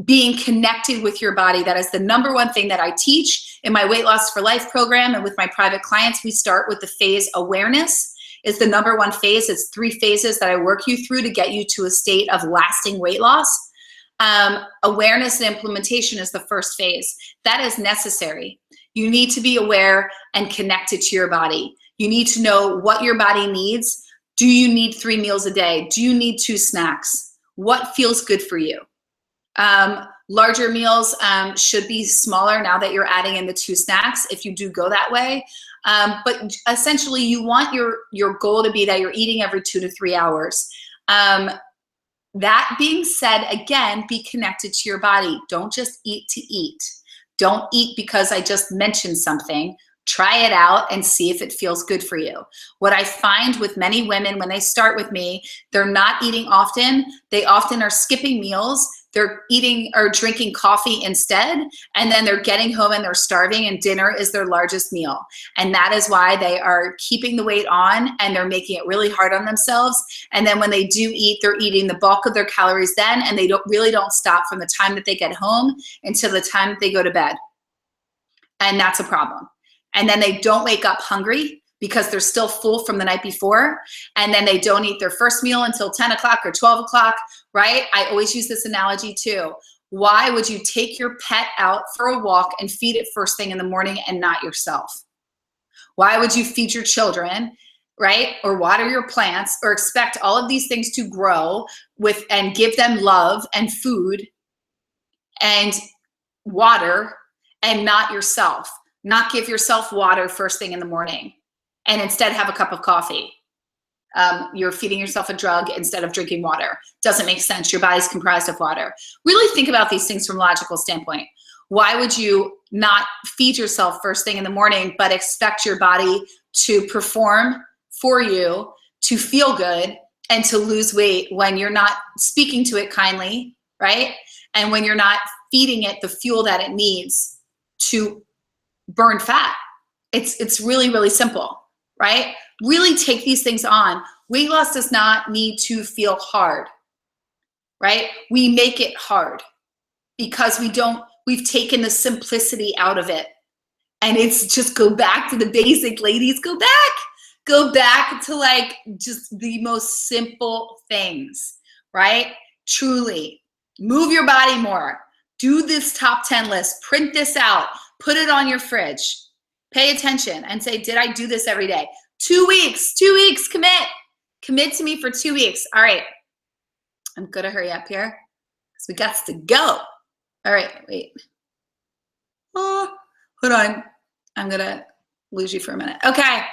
being connected with your body. That is the #1 thing that I teach in my Weight Loss for Life program and with my private clients. We start with the phase awareness. Is the #1 phase. It's 3 phases that I work you through to get you to a state of lasting weight loss. Awareness and implementation is the first phase. That is necessary. You need to be aware and connected to your body. You need to know what your body needs. Do you need 3 meals a day? Do you need 2 snacks? What feels good for you? Larger meals should be smaller now that you're adding in the 2 snacks if you do go that way. But essentially you want your goal to be that you're eating every 2 to 3 hours. That being said, again, be connected to your body. Don't just eat to eat. Don't eat because I just mentioned something. Try it out and see if it feels good for you. What I find with many women when they start with me, they're not eating often. They often are skipping meals. They're eating or drinking coffee instead, and then they're getting home and they're starving, and dinner is their largest meal. And that is why they are keeping the weight on, and they're making it really hard on themselves. And then when they do eat, they're eating the bulk of their calories then, and they don't stop from the time that they get home until the time that they go to bed. And that's a problem. And then they don't wake up hungry because they're still full from the night before. And then they don't eat their first meal until 10 o'clock or 12 o'clock, right? I always use this analogy too. Why would you take your pet out for a walk and feed it first thing in the morning and not yourself? Why would you feed your children, right? Or water your plants, or expect all of these things to grow with and give them love and food and water, and not yourself? Not give yourself water first thing in the morning and instead have a cup of coffee. You're feeding yourself a drug instead of drinking water. Doesn't make sense. Your body's comprised of water. Really think about these things from a logical standpoint. Why would you not feed yourself first thing in the morning, but expect your body to perform for you, to feel good, and to lose weight when you're not speaking to it kindly, right? And when you're not feeding it the fuel that it needs to burn fat? It's really, really simple, right? Really take these things on. Weight loss does not need to feel hard, right? We make it hard because we've taken the simplicity out of it. And it's just go back to the basic, ladies. Go back to like just the most simple things, right? Truly move your body more. Do this top 10 list, print this out, put it on your fridge, pay attention and say, did I do this every day? 2 weeks, commit to me for 2 weeks. All right, I'm gonna hurry up here because we got to go. All right, wait. Oh, hold on. I'm gonna lose you for a minute. Okay.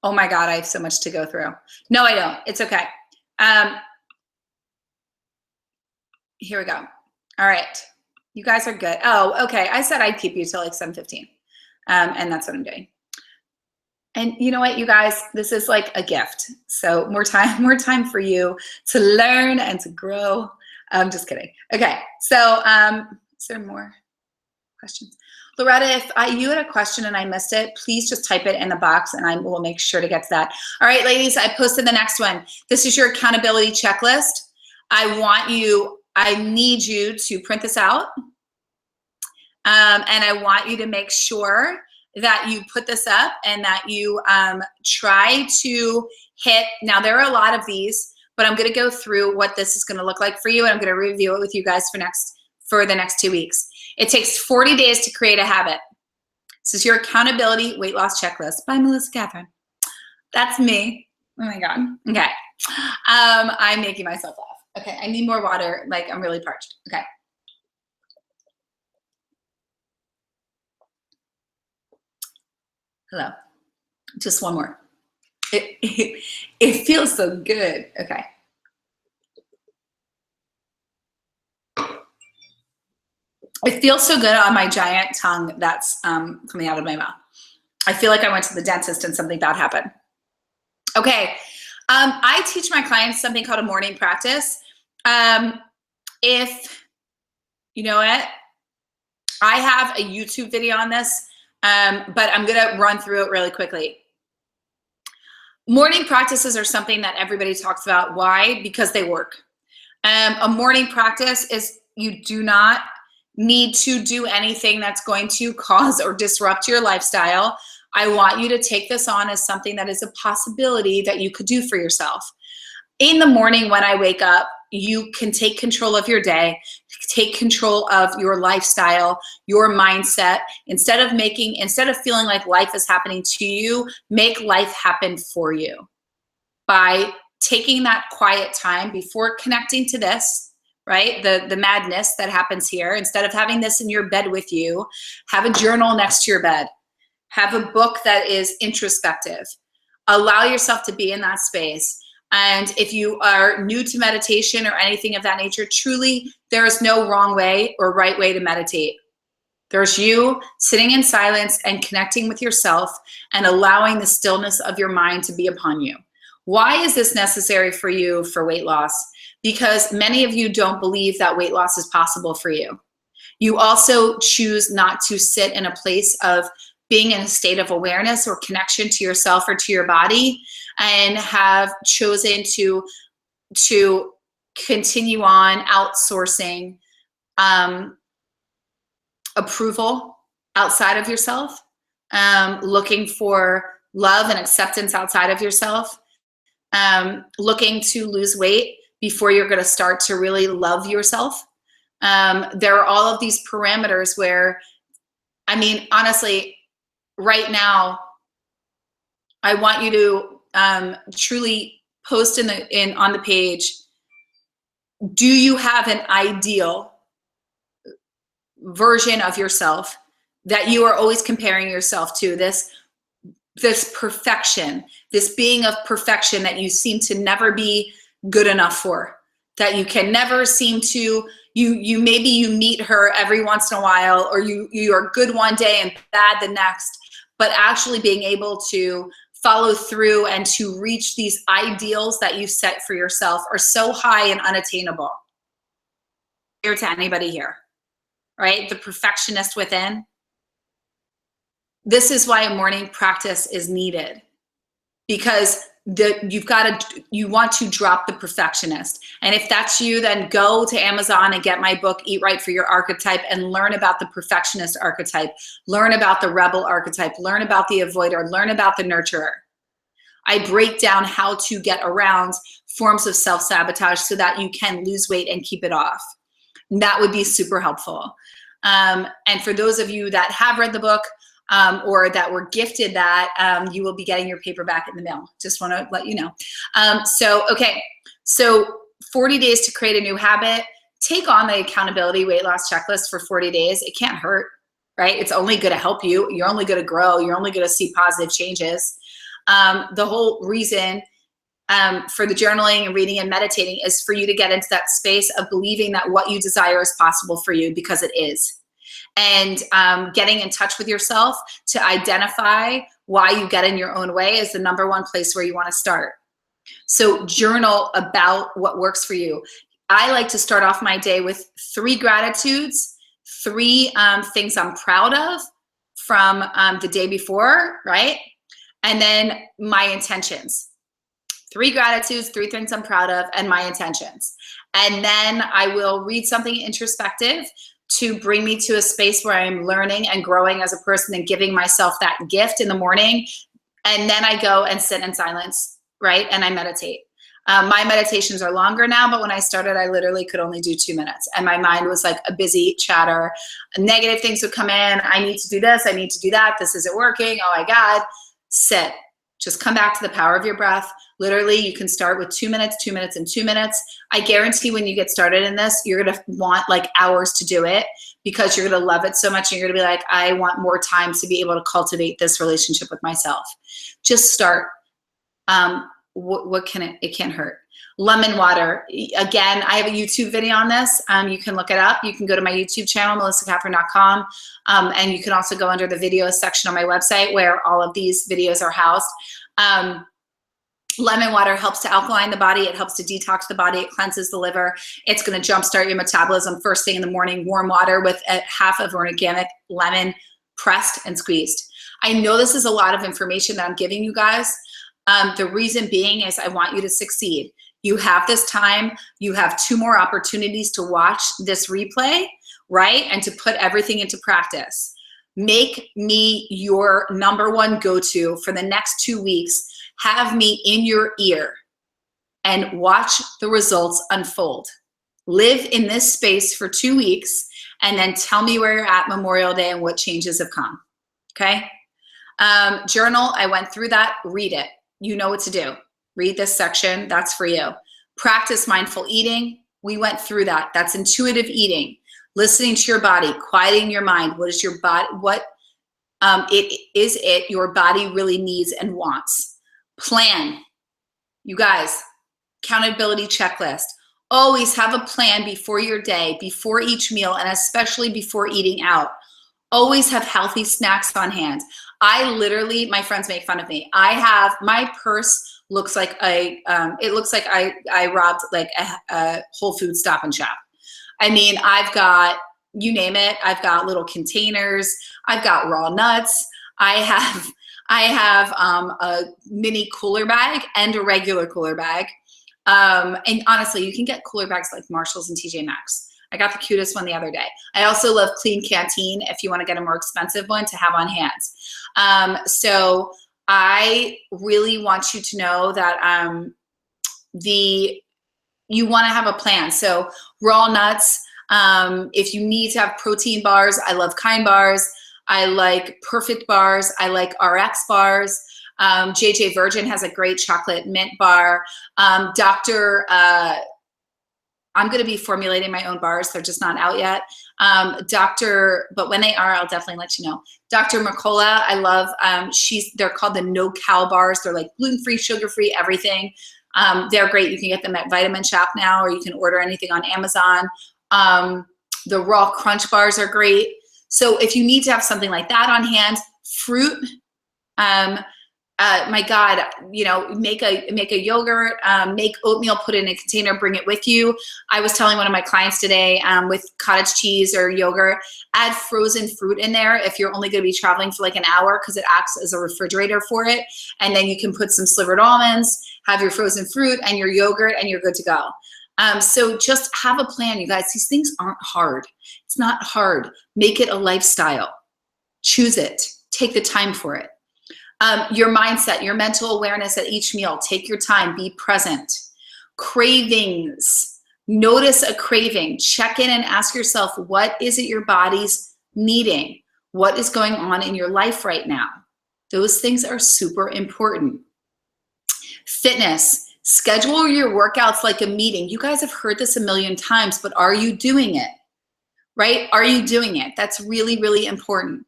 Oh my God, I have so much to go through. No, I don't. It's okay. Here we go. All right. You guys are good. Oh, okay. I said I'd keep you till like 7:15. And that's what I'm doing. And you know what, you guys, this is like a gift. So more time for you to learn and to grow. I'm just kidding. Okay. So is there more questions? Loretta, if you had a question and I missed it, please just type it in the box and I will make sure to get to that. All right, ladies, I posted the next one. This is your accountability checklist. I need you to print this out. And I want you to make sure that you put this up and that you try to hit. Now, there are a lot of these, but I'm going to go through what this is going to look like for you, and I'm going to review it with you guys for the next 2 weeks. It takes 40 days to create a habit. This is your accountability weight loss checklist by Melissa Catherine. That's me. Oh my God. Okay. I'm making myself laugh. Okay. I need more water. Like, I'm really parched. Okay. Hello. Just one more. It feels so good. Okay. It feels so good on my giant tongue that's coming out of my mouth. I feel like I went to the dentist and something bad happened. Okay. I teach my clients something called a morning practice. If you know it, I have a YouTube video on this, but I'm going to run through it really quickly. Morning practices are something that everybody talks about. Why? Because they work. A morning practice is you do not need to do anything that's going to cause or disrupt your lifestyle. I want you to take this on as something that is a possibility that you could do for yourself. In the morning when I wake up, you can take control of your day, take control of your lifestyle, your mindset. Instead of feeling like life is happening to you, make life happen for you by taking that quiet time before connecting to this, right? The madness that happens here. Instead of having this in your bed with you, have a journal next to your bed. Have a book that is introspective. Allow yourself to be in that space. And if you are new to meditation or anything of that nature, truly, there is no wrong way or right way to meditate. There's you sitting in silence and connecting with yourself and allowing the stillness of your mind to be upon you. Why is this necessary for you for weight loss? Because many of you don't believe that weight loss is possible for you. You also choose not to sit in a place of being in a state of awareness or connection to yourself or to your body, and have chosen to continue on outsourcing approval outside of yourself, looking for love and acceptance outside of yourself, looking to lose weight before you're going to start to really love yourself. There are all of these parameters where, I mean, honestly, right now, I want you to truly post on the page, do you have an ideal version of yourself that you are always comparing yourself to? This perfection, this being of perfection that you seem to never be good enough for, that you can never seem to, maybe you meet her every once in a while, or you are good one day and bad the next, but actually being able to follow through and to reach these ideals that you set for yourself are so high and unattainable. Here to anybody here, right? The perfectionist within. This is why a morning practice is needed, because you want to drop the perfectionist. And if that's you, then go to Amazon and get my book, Eat Right for Your Archetype, and learn about the perfectionist archetype, learn about the rebel archetype, learn about the avoider, learn about the nurturer. I break down how to get around forms of self-sabotage so that you can lose weight and keep it off. And that would be super helpful. And for those of you that have read the book, or that were gifted that, you will be getting your paperback in the mail. Just want to let you know. Okay, so 40 days to create a new habit. Take on the accountability weight loss checklist for 40 days. It can't hurt, right? It's only going to help you. You're only going to grow. You're only going to see positive changes. The whole reason for the journaling and reading and meditating is for you to get into that space of believing that what you desire is possible for you, because it is. And getting in touch with yourself to identify why you get in your own way is the #1 place where you want to start. So journal about what works for you. I like to start off my day with 3 gratitudes, 3 things I'm proud of from the day before, right? And then my intentions. 3 gratitudes, 3 things I'm proud of, and my intentions. And then I will read something introspective to bring me to a space where I'm learning and growing as a person and giving myself that gift in the morning. And then I go and sit in silence, right? And I meditate. My meditations are longer now, but when I started, I literally could only do 2 minutes. And my mind was like a busy chatter. Negative things would come in. I need to do this. I need to do that. This isn't working. Oh my God. Sit. Just come back to the power of your breath. Literally, you can start with 2 minutes, 2 minutes, and 2 minutes. I guarantee when you get started in this, you're going to want like hours to do it, because you're going to love it so much. And you're going to be like, I want more time to be able to cultivate this relationship with myself. Just start. What can it can't hurt. Lemon water. Again, I have a YouTube video on this. You can look it up. You can go to my YouTube channel, melissacatherine.com. And you can also go under the videos section on my website where all of these videos are housed. Lemon water helps to alkaline the body. It helps to detox the body. It cleanses the liver. It's going to jumpstart your metabolism first thing in the morning. Warm water with half of an organic lemon pressed and squeezed. I know this is a lot of information that I'm giving you guys. The reason being is I want you to succeed. You have this time. You have 2 more opportunities to watch this replay, right? And to put everything into practice. Make me your #1 go-to for the next 2 weeks. Have me in your ear and watch the results unfold. Live in this space for 2 weeks and then tell me where you're at Memorial Day and what changes have come, okay? Journal, I went through that. Read it. You know what to do. Read this section. That's for you. Practice mindful eating. We went through that. That's intuitive eating. Listening to your body, quieting your mind. What is your body? What your body really needs and wants? Plan. You guys, accountability checklist. Always have a plan before your day, before each meal, and especially before eating out. Always have healthy snacks on hand. I literally, my friends make fun of me. I have, my purse looks like it looks like I robbed like a Whole Foods Stop and Shop. I mean, I've got, you name it. I've got little containers. I've got raw nuts. I have a mini cooler bag and a regular cooler bag. And honestly, you can get cooler bags like Marshalls and TJ Maxx. I got the cutest one the other day. I also love Clean Canteen if you want to get a more expensive one to have on hand. So I really want you to know that you want to have a plan. So raw nuts, if you need to have protein bars, I love Kind bars. I like Perfect bars. I like RX bars. JJ Virgin has a great chocolate mint bar. I'm going to be formulating my own bars. They're just not out yet. But when they are, I'll definitely let you know. Dr. Mercola, I love, they're called the no cow bars. They're like gluten-free, sugar-free, everything. They're great. You can get them at Vitamin Shop now, or you can order anything on Amazon. The raw crunch bars are great. So if you need to have something like that on hand, fruit, my God, you know, make a yogurt, make oatmeal, put it in a container, bring it with you. I was telling one of my clients today, with cottage cheese or yogurt, add frozen fruit in there if you're only going to be traveling for like an hour, because it acts as a refrigerator for it. And then you can put some slivered almonds, have your frozen fruit and your yogurt, and you're good to go. So just have a plan, you guys. These things aren't hard. It's not hard. Make it a lifestyle. Choose it. Take the time for it. Your mindset, your mental awareness at each meal. Take your time. Be present. Cravings. Notice a craving. Check in and ask yourself, what is it your body's needing? What is going on in your life right now? Those things are super important. Fitness. Schedule your workouts like a meeting. You guys have heard this a million times, but are you doing it? Right? Are you doing it? That's really, really important.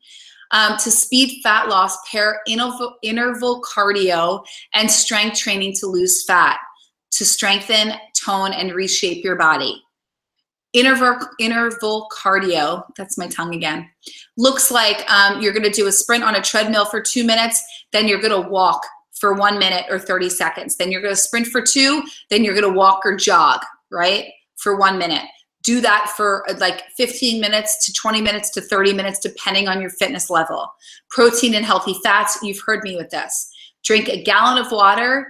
To speed fat loss, pair interval cardio and strength training to lose fat, to strengthen, tone, and reshape your body. Interval cardio, that's my tongue again, looks like you're going to do a sprint on a treadmill for 2 minutes, then you're going to walk for 1 minute or 30 seconds. Then you're going to sprint for 2, then you're going to walk or jog, right, for 1 minute. Do that for like 15 minutes to 20 minutes to 30 minutes, depending on your fitness level. Protein and healthy fats, you've heard me with this. Drink a gallon of water.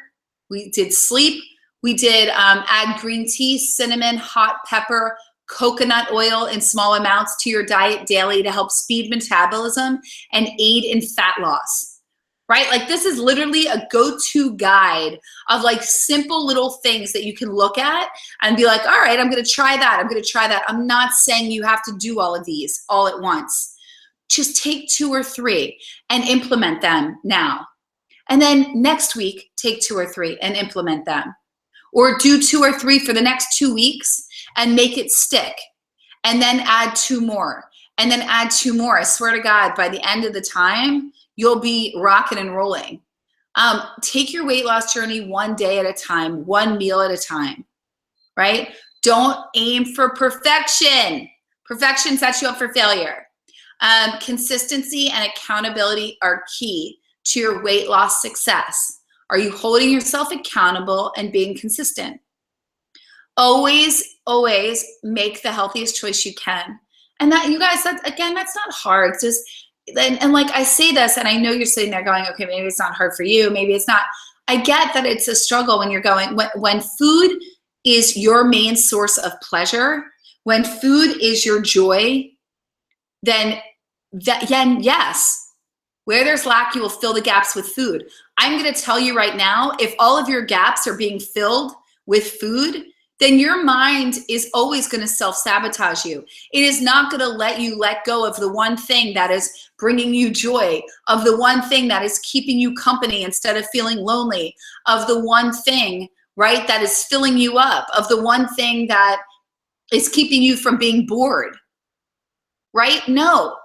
We did sleep. We did add green tea, cinnamon, hot pepper, coconut oil in small amounts to your diet daily to help speed metabolism and aid in fat loss. Right? Like this is literally a go-to guide of like simple little things that you can look at and be like, all right, I'm going to try that. I'm going to try that. I'm not saying you have to do all of these all at once. Just take 2 or 3 and implement them now. And then next week, take 2 or 3 and implement them. Or do 2 or 3 for the next 2 weeks and make it stick. And then add 2 more. And then add 2 more. I swear to God, by the end of the time, you'll be rocking and rolling. Take your weight loss journey 1 day at a time, 1 meal at a time, right? Don't aim for perfection. Perfection sets you up for failure. Consistency and accountability are key to your weight loss success. Are you holding yourself accountable and being consistent? Always, always make the healthiest choice you can. And that, you guys, that's not hard. It's just, and like I say this, and I know you're sitting there going, okay, maybe it's not hard for you. Maybe it's not. I get that it's a struggle when you're going, when food is your main source of pleasure, when food is your joy, then yes, where there's lack, you will fill the gaps with food. I'm going to tell you right now, if all of your gaps are being filled with food, then your mind is always going to self-sabotage you. It is not going to let you let go of the one thing that is bringing you joy, of the one thing that is keeping you company instead of feeling lonely, of the one thing, right, that is filling you up, of the one thing that is keeping you from being bored, right? No.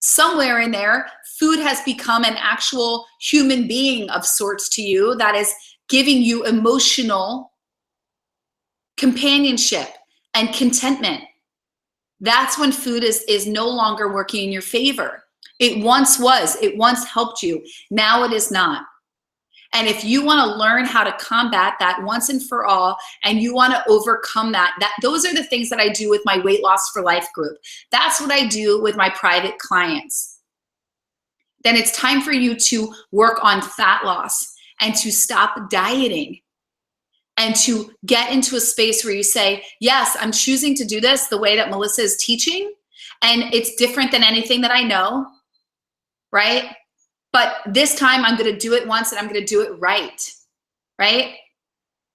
Somewhere in there, food has become an actual human being of sorts to you that is giving you emotional companionship and contentment. That's when food is no longer working in your favor. It once was, it once helped you. Now it is not. And if you want to learn how to combat that once and for all, and you want to overcome that, those are the things that I do with my Weight Loss for Life group. That's what I do with my private clients. Then it's time for you to work on fat loss and to stop dieting and to get into a space where you say, yes, I'm choosing to do this the way that Melissa is teaching, and it's different than anything that I know, right? But this time I'm going to do it once and I'm going to do it right, right?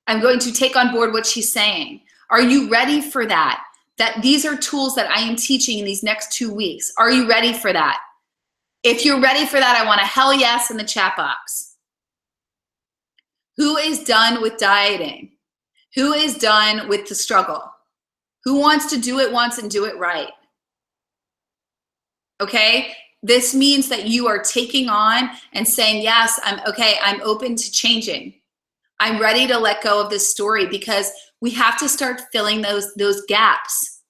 I'm going to take on board what she's saying. Are you ready for that? That these are tools that I am teaching in these next 2 weeks. Are you ready for that? If you're ready for that, I want a hell yes in the chat box. Who is done with dieting? Who is done with the struggle? Who wants to do it once and do it right? Okay? This means that you are taking on and saying, yes, I'm okay, I'm open to changing. I'm ready to let go of this story, because we have to start filling those gaps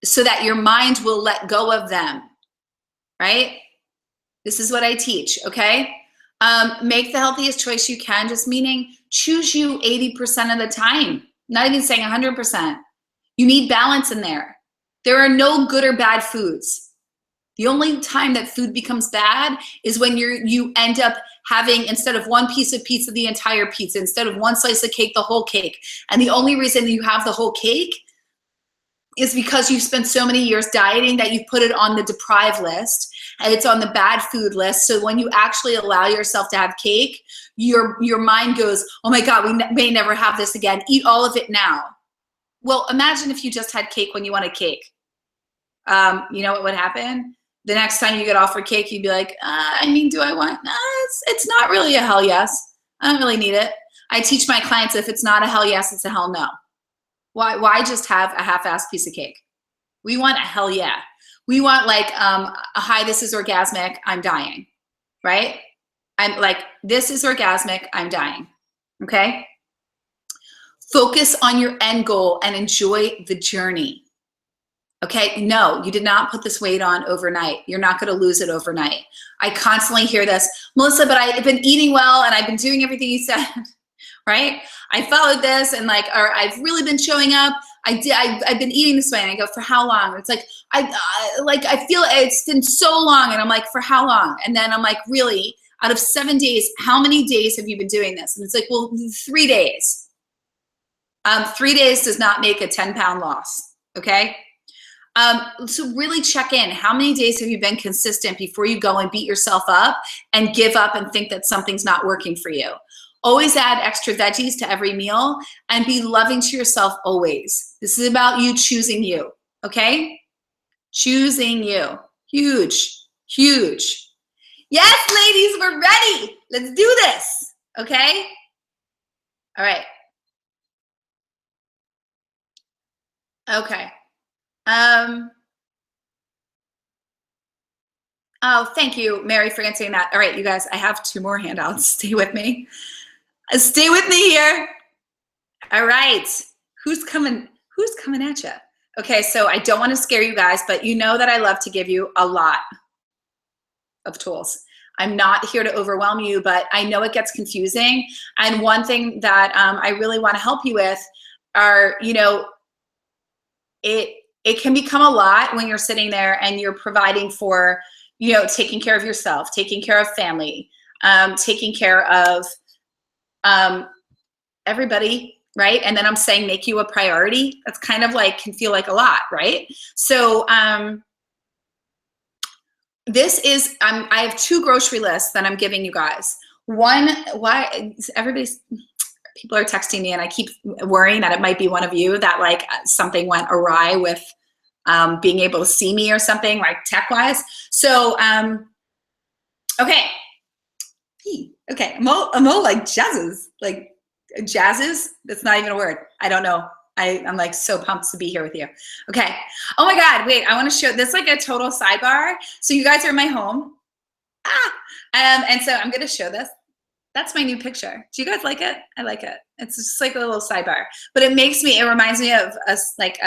so that your mind will let go of them, right? This is what I teach, okay? Make the healthiest choice you can, just meaning choose you 80% of the time, not even saying 100%. You need balance in there. There are no good or bad foods. The only time that food becomes bad is when you end up having, instead of one piece of pizza, the entire pizza, instead of one slice of cake, the whole cake. And the only reason that you have the whole cake is because you've spent so many years dieting that you've put it on the deprived list, and it's on the bad food list. So when you actually allow yourself to have cake, your mind goes, oh my God, we may never have this again. Eat all of it now. Well, imagine if you just had cake when you wanted cake. You know what would happen? The next time you get offered cake, you'd be like, I mean, do I want, it's not really a hell yes. I don't really need it. I teach my clients, if it's not a hell yes, it's a hell no. Why just have a half-assed piece of cake? We want a hell yeah. We want like, hi, this is orgasmic, I'm dying, right? I'm like, this is orgasmic, I'm dying, okay? Focus on your end goal and enjoy the journey. Okay, no, you did not put this weight on overnight. You're not gonna lose it overnight. I constantly hear this, Melissa, but I've been eating well and I've been doing everything you said, right? I followed this and like, or I've really been showing up. I've been eating this way, and I go, for how long? It's like, I feel it's been so long, and I'm like, for how long? And then I'm like, really, out of 7 days, how many days have you been doing this? And it's like, well, 3 days. 3 days does not make a 10-pound loss, okay? So really check in. How many days have you been consistent before you go and beat yourself up and give up and think that something's not working for you? Always add extra veggies to every meal and be loving to yourself always. This is about you choosing you, okay? Choosing you. Huge, huge. Yes, ladies, we're ready. Let's do this, okay? All right. Okay. Oh, thank you, Mary, for answering that. All right, you guys, I have 2 more handouts. Stay with me. Stay with me here. All right. Who's coming at you? Okay, so I don't want to scare you guys, but you know that I love to give you a lot of tools. I'm not here to overwhelm you, but I know it gets confusing. And one thing that I really want to help you with are, you know, it can become a lot when you're sitting there and you're providing for, you know, taking care of yourself, taking care of family, taking care of everybody, right? And then I'm saying make you a priority. That's kind of like, can feel like a lot, right? So this is, I have 2 grocery lists that I'm giving you guys. One, people are texting me and I keep worrying that it might be one of you, that like something went awry with being able to see me or something, like tech-wise. So, okay. Okay, Mo like jazzes, like jazzes. That's not even a word. I don't know. I'm like so pumped to be here with you. Okay. Oh my God, wait, I want to show this, like a total sidebar. So you guys are in my home. And so I'm going to show this. That's my new picture. Do you guys like it? I like it. It's just like a little sidebar, but it reminds me of us, like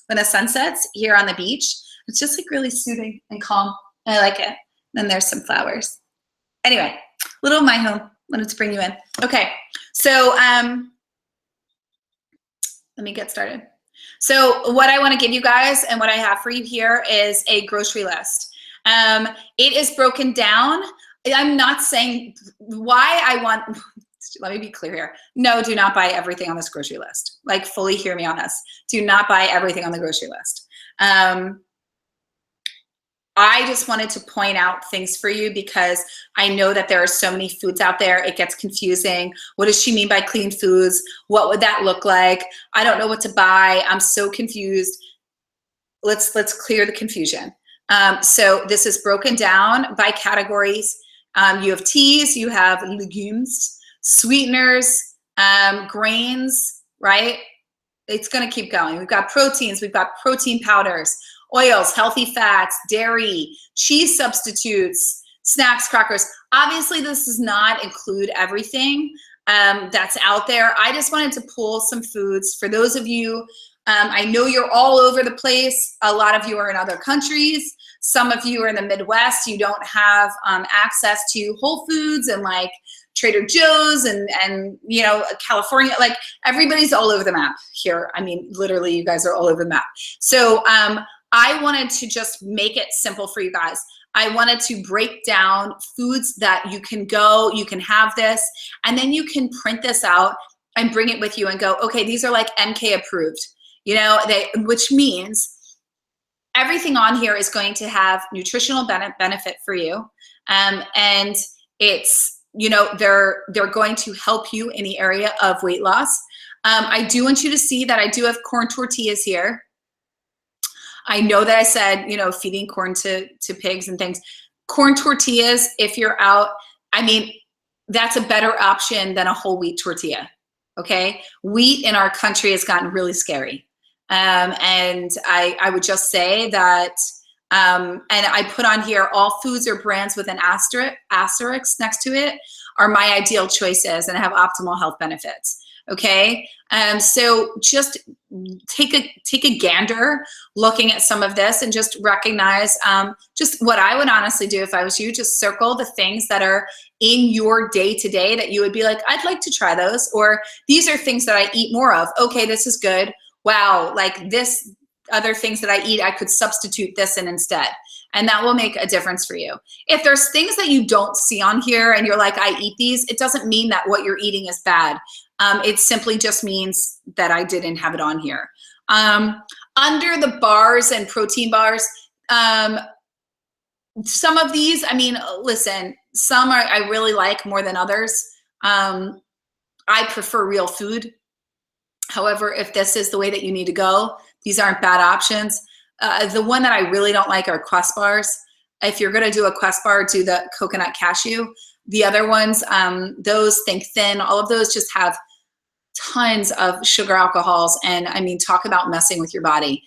when the sun sets here on the beach. It's just like really soothing and calm. I like it. Then there's some flowers. Anyway, little my home. Wanted to bring you in. Okay, so let me get started. So what I want to give you guys and what I have for you here is a grocery list. It is broken down. I'm not saying why I want, let me be clear here. No, do not buy everything on this grocery list. Like, fully hear me on this. Do not buy everything on the grocery list. I just wanted to point out things for you because I know that there are so many foods out there. It gets confusing. What does she mean by clean foods? What would that look like? I don't know what to buy. I'm so confused. Let's clear the confusion. So this is broken down by categories. You have teas, you have legumes, sweeteners, grains, right? It's gonna keep going. We've got proteins, we've got protein powders, oils, healthy fats, dairy, cheese substitutes, snacks, crackers. Obviously, this does not include everything that's out there. I just wanted to pull some foods for those of you. I know you're all over the place. A lot of you are in other countries. Some of you are in the Midwest. You don't have access to Whole Foods and like Trader Joe's and you know, California. Like, everybody's all over the map here. I mean, literally, you guys are all over the map. So I wanted to just make it simple for you guys. I wanted to break down foods that you can have this, and then you can print this out and bring it with you and go, okay, these are like MK approved, you know, which means everything on here is going to have nutritional benefit for you. And it's, you know, they're going to help you in the area of weight loss. I do want you to see that I do have corn tortillas here. I know that I said, you know, feeding corn to pigs and things. Corn tortillas, if you're out, I mean, that's a better option than a whole wheat tortilla, okay? Wheat in our country has gotten really scary. And I would just say that, and I put on here, all foods or brands with an asterisk next to it are my ideal choices and have optimal health benefits. Okay, so just take a gander looking at some of this and just recognize just what I would honestly do if I was you. Just circle the things that are in your day-to-day that you would be like, I'd like to try those, or these are things that I eat more of. Okay, this is good. Wow, like this other things that I eat, I could substitute this in instead. And that will make a difference for you. If there's things that you don't see on here and you're like, I eat these, it doesn't mean that what you're eating is bad. It simply just means that I didn't have it on here. Under the bars and protein bars, some of these, I mean, listen, some I really like more than others. I prefer real food. However, if this is the way that you need to go, these aren't bad options. The one that I really don't like are Quest bars. If you're gonna do a Quest bar, do the coconut cashew. The other ones, those Think Thin, all of those just have tons of sugar alcohols, and I mean, talk about messing with your body.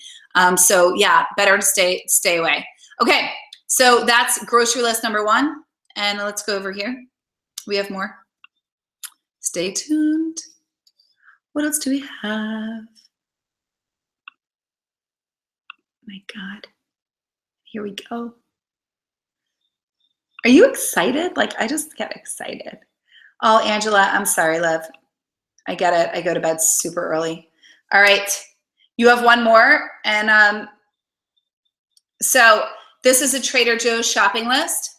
So yeah, better to stay away. Okay, so that's grocery list number one, and let's go over here. We have more. Stay tuned. What else do we have? My God, here we go. Are you excited? Like, I just get excited. Oh, Angela, I'm sorry, love. I get it. I go to bed super early. All right, you have one more. And so this is a Trader Joe's shopping list.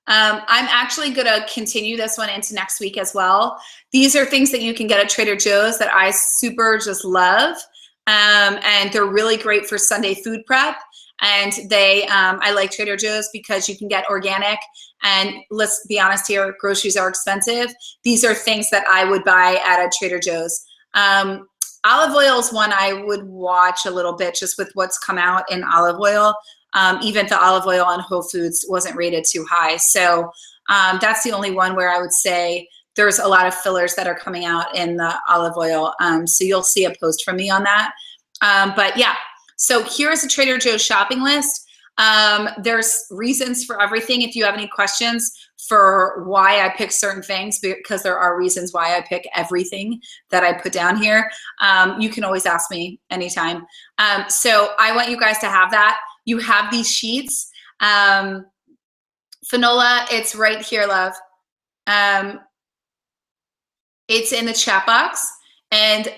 I'm actually gonna continue this one into next week as well. These are things that you can get at Trader Joe's that I super just love. And they're really great for Sunday food prep. And I like Trader Joe's because you can get organic, and let's be honest here, groceries are expensive. These are things that I would buy at a Trader Joe's. Olive oil is one I would watch a little bit just with what's come out in olive oil. Even the olive oil on Whole Foods wasn't rated too high. So that's the only one where I would say there's a lot of fillers that are coming out in the olive oil. So you'll see a post from me on that. But yeah. So here's a Trader Joe's shopping list. There's reasons for everything. If you have any questions for why I pick certain things, because there are reasons why I pick everything that I put down here, you can always ask me anytime. So I want you guys to have that. You have these sheets. Finola, it's right here, love. It's in the chat box. And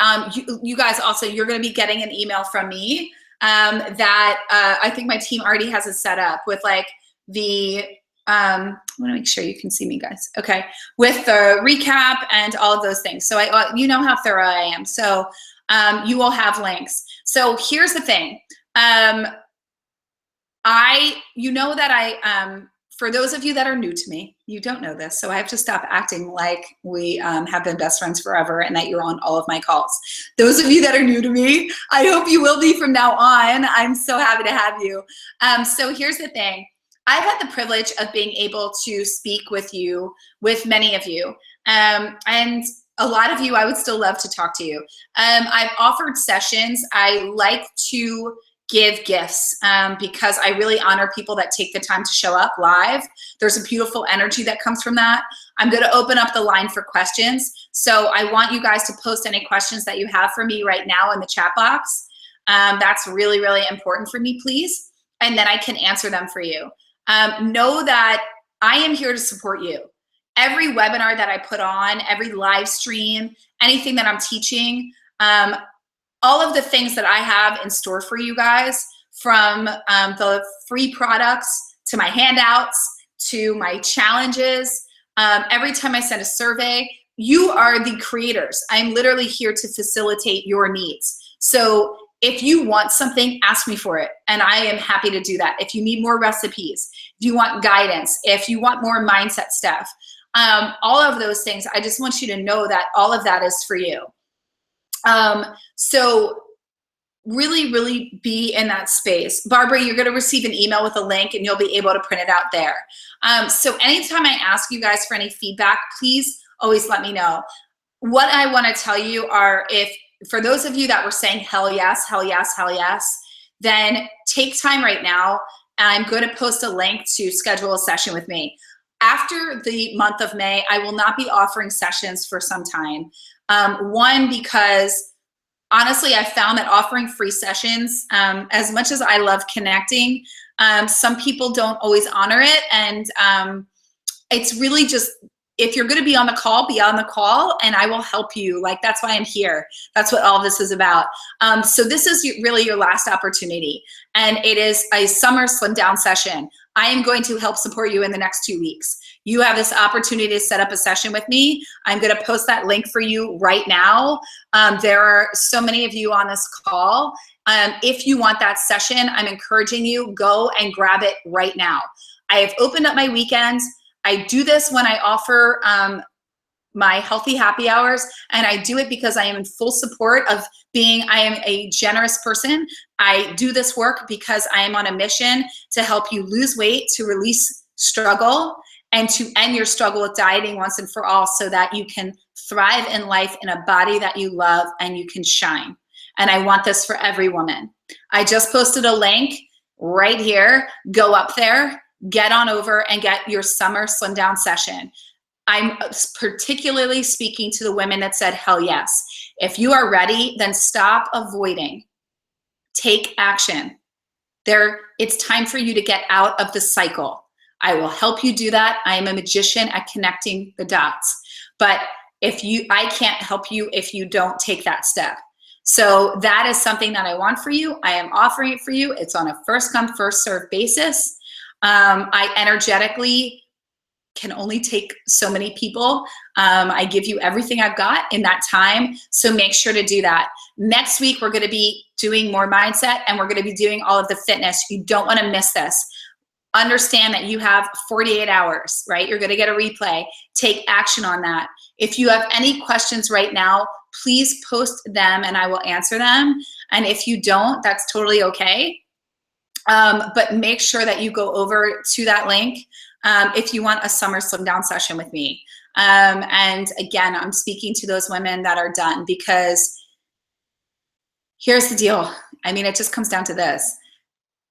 you guys also, you're going to be getting an email from me that I think my team already has it set up with like the, I want to make sure you can see me, guys. Okay. With the recap and all of those things. So you know how thorough I am. So you will have links. So here's the thing. You know that for those of you that are new to me, you don't know this, so I have to stop acting like we have been best friends forever and that you're on all of my calls. Those of you that are new to me, I hope you will be from now on. I'm so happy to have you. So here's the thing. I've had the privilege of being able to speak with you, with many of you, and a lot of you I would still love to talk to you. I've offered sessions. I like to give gifts because I really honor people that take the time to show up live. There's a beautiful energy that comes from that. I'm going to open up the line for questions. So I want you guys to post any questions that you have for me right now in the chat box. That's really, really important for me, please. And then I can answer them for you. Know that I am here to support you. Every webinar that I put on, every live stream, anything that I'm teaching, all of the things that I have in store for you guys, from the free products to my handouts to my challenges. Every time I send a survey, you are the creators. I'm literally here to facilitate your needs. So if you want something, ask me for it, and I am happy to do that. If you need more recipes, if you want guidance, if you want more mindset stuff, all of those things, I just want you to know that all of that is for you. So really, really be in that space. Barbara, you're going to receive an email with a link and you'll be able to print it out there. So anytime I ask you guys for any feedback, please always let me know. What I want to tell you are, for those of you that were saying hell yes, hell yes, hell yes, then take time right now. I'm going to post a link to schedule a session with me. After the month of May, I will not be offering sessions for some time. One, because honestly, I found that offering free sessions, as much as I love connecting, some people don't always honor it. And it's really just, if you're going to be on the call, be on the call, and I will help you. Like, that's why I'm here. That's what all this is about. So this is really your last opportunity. And it is a summer slim down session. I am going to help support you in the next 2 weeks. You have this opportunity to set up a session with me. I'm going to post that link for you right now. There are so many of you on this call. If you want that session, I'm encouraging you, go and grab it right now. I have opened up my weekends. I do this when I offer my healthy happy hours, and I do it because I am in full support of I am a generous person. I do this work because I am on a mission to help you lose weight, to release struggle, and to end your struggle with dieting once and for all, so that you can thrive in life in a body that you love and you can shine. And I want this for every woman. I just posted a link right here. Go up there, get on over and get your summer slim down session. I'm particularly speaking to the women that said hell yes. If you are ready, then stop avoiding. Take action. It's time for you to get out of the cycle. I will help you do that. I am a magician at connecting the dots. But I can't help you if you don't take that step. So that is something that I want for you. I am offering it for you. It's on a first come, first serve basis. I energetically can only take so many people. I give you everything I've got in that time. So make sure to do that. Next week, we're going to be doing more mindset, and we're going to be doing all of the fitness. You don't want to miss this. Understand that you have 48 hours, right? You're going to get a replay. Take action on that. If you have any questions right now, please post them and I will answer them. And if you don't, that's totally okay. But make sure that you go over to that link if you want a summer slim down session with me. And again, I'm speaking to those women that are done, because here's the deal. I mean, it just comes down to this.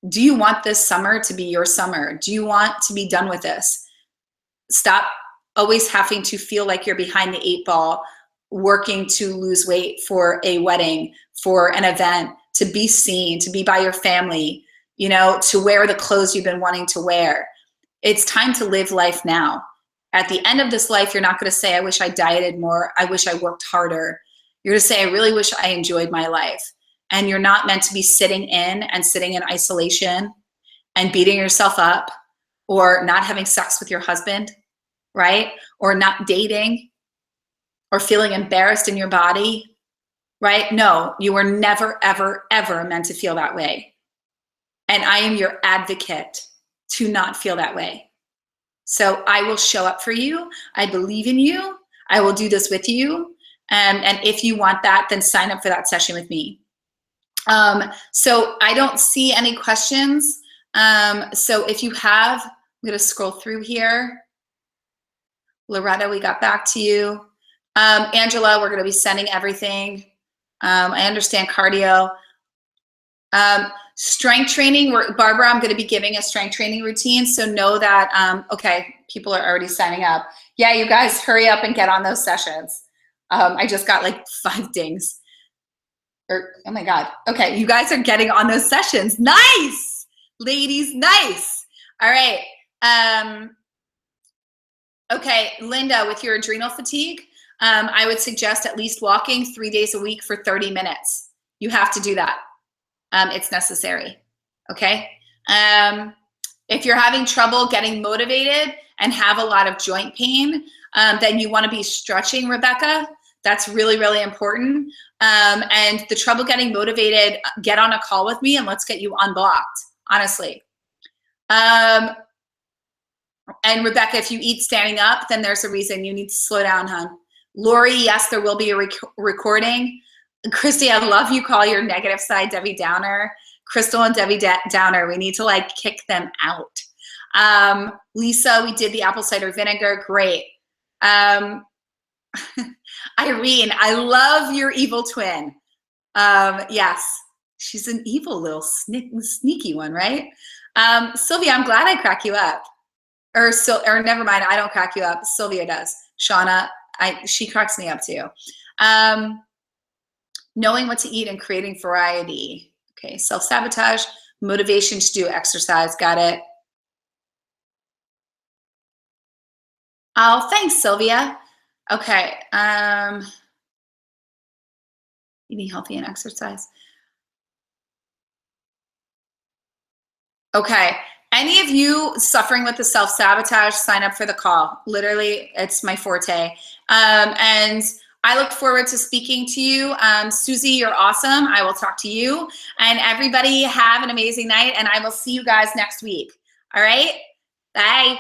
Do you want this summer to be your summer? Do you want to be done with this? Stop always having to feel like you're behind the 8 ball, working to lose weight for a wedding, for an event, to be seen, to be by your family, you know, to wear the clothes you've been wanting to wear. It's time to live life now. At the end of this life, you're not going to say, I wish I dieted more. I wish I worked harder. You're going to say, I really wish I enjoyed my life. And you're not meant to be sitting in isolation and beating yourself up, or not having sex with your husband, right? Or not dating, or feeling embarrassed in your body, right? No, you were never, ever, ever meant to feel that way. And I am your advocate to not feel that way. So I will show up for you. I believe in you. I will do this with you. And if you want that, then sign up for that session with me. So I don't see any questions. So if you have, I'm going to scroll through here. Loretta, we got back to you. Angela, we're going to be sending everything. I understand cardio. Strength training, Barbara, I'm going to be giving a strength training routine. So know that, okay, people are already signing up. Yeah, you guys hurry up and get on those sessions. I just got like 5 dings. Oh my God. Okay, you guys are getting on those sessions. Nice, ladies, nice. All right. Okay, Linda, with your adrenal fatigue, I would suggest at least walking 3 days a week for 30 minutes. You have to do that. It's necessary, okay? If you're having trouble getting motivated and have a lot of joint pain, then you wanna be stretching, Rebecca. That's really, really important. And the trouble getting motivated, get on a call with me and let's get you unblocked, honestly. And Rebecca, if you eat standing up, then there's a reason you need to slow down, hon. Lori, yes, there will be a recording. Christy, I love you call your negative side Debbie Downer. Crystal and Debbie Downer, we need to like kick them out. Lisa, we did the apple cider vinegar, great. Irene, I love your evil twin. Yes, she's an evil little sneaky one, right? Sylvia, I'm glad I crack you up. Or never mind, I don't crack you up. Sylvia does. Shauna, she cracks me up too. Knowing what to eat and creating variety. Okay, self-sabotage, motivation to do exercise, got it. Oh, thanks, Sylvia. Okay, eating healthy and exercise. Okay, any of you suffering with the self-sabotage, sign up for the call. Literally, it's my forte. And I look forward to speaking to you. Susie, you're awesome. I will talk to you. And everybody have an amazing night, and I will see you guys next week. All right? Bye.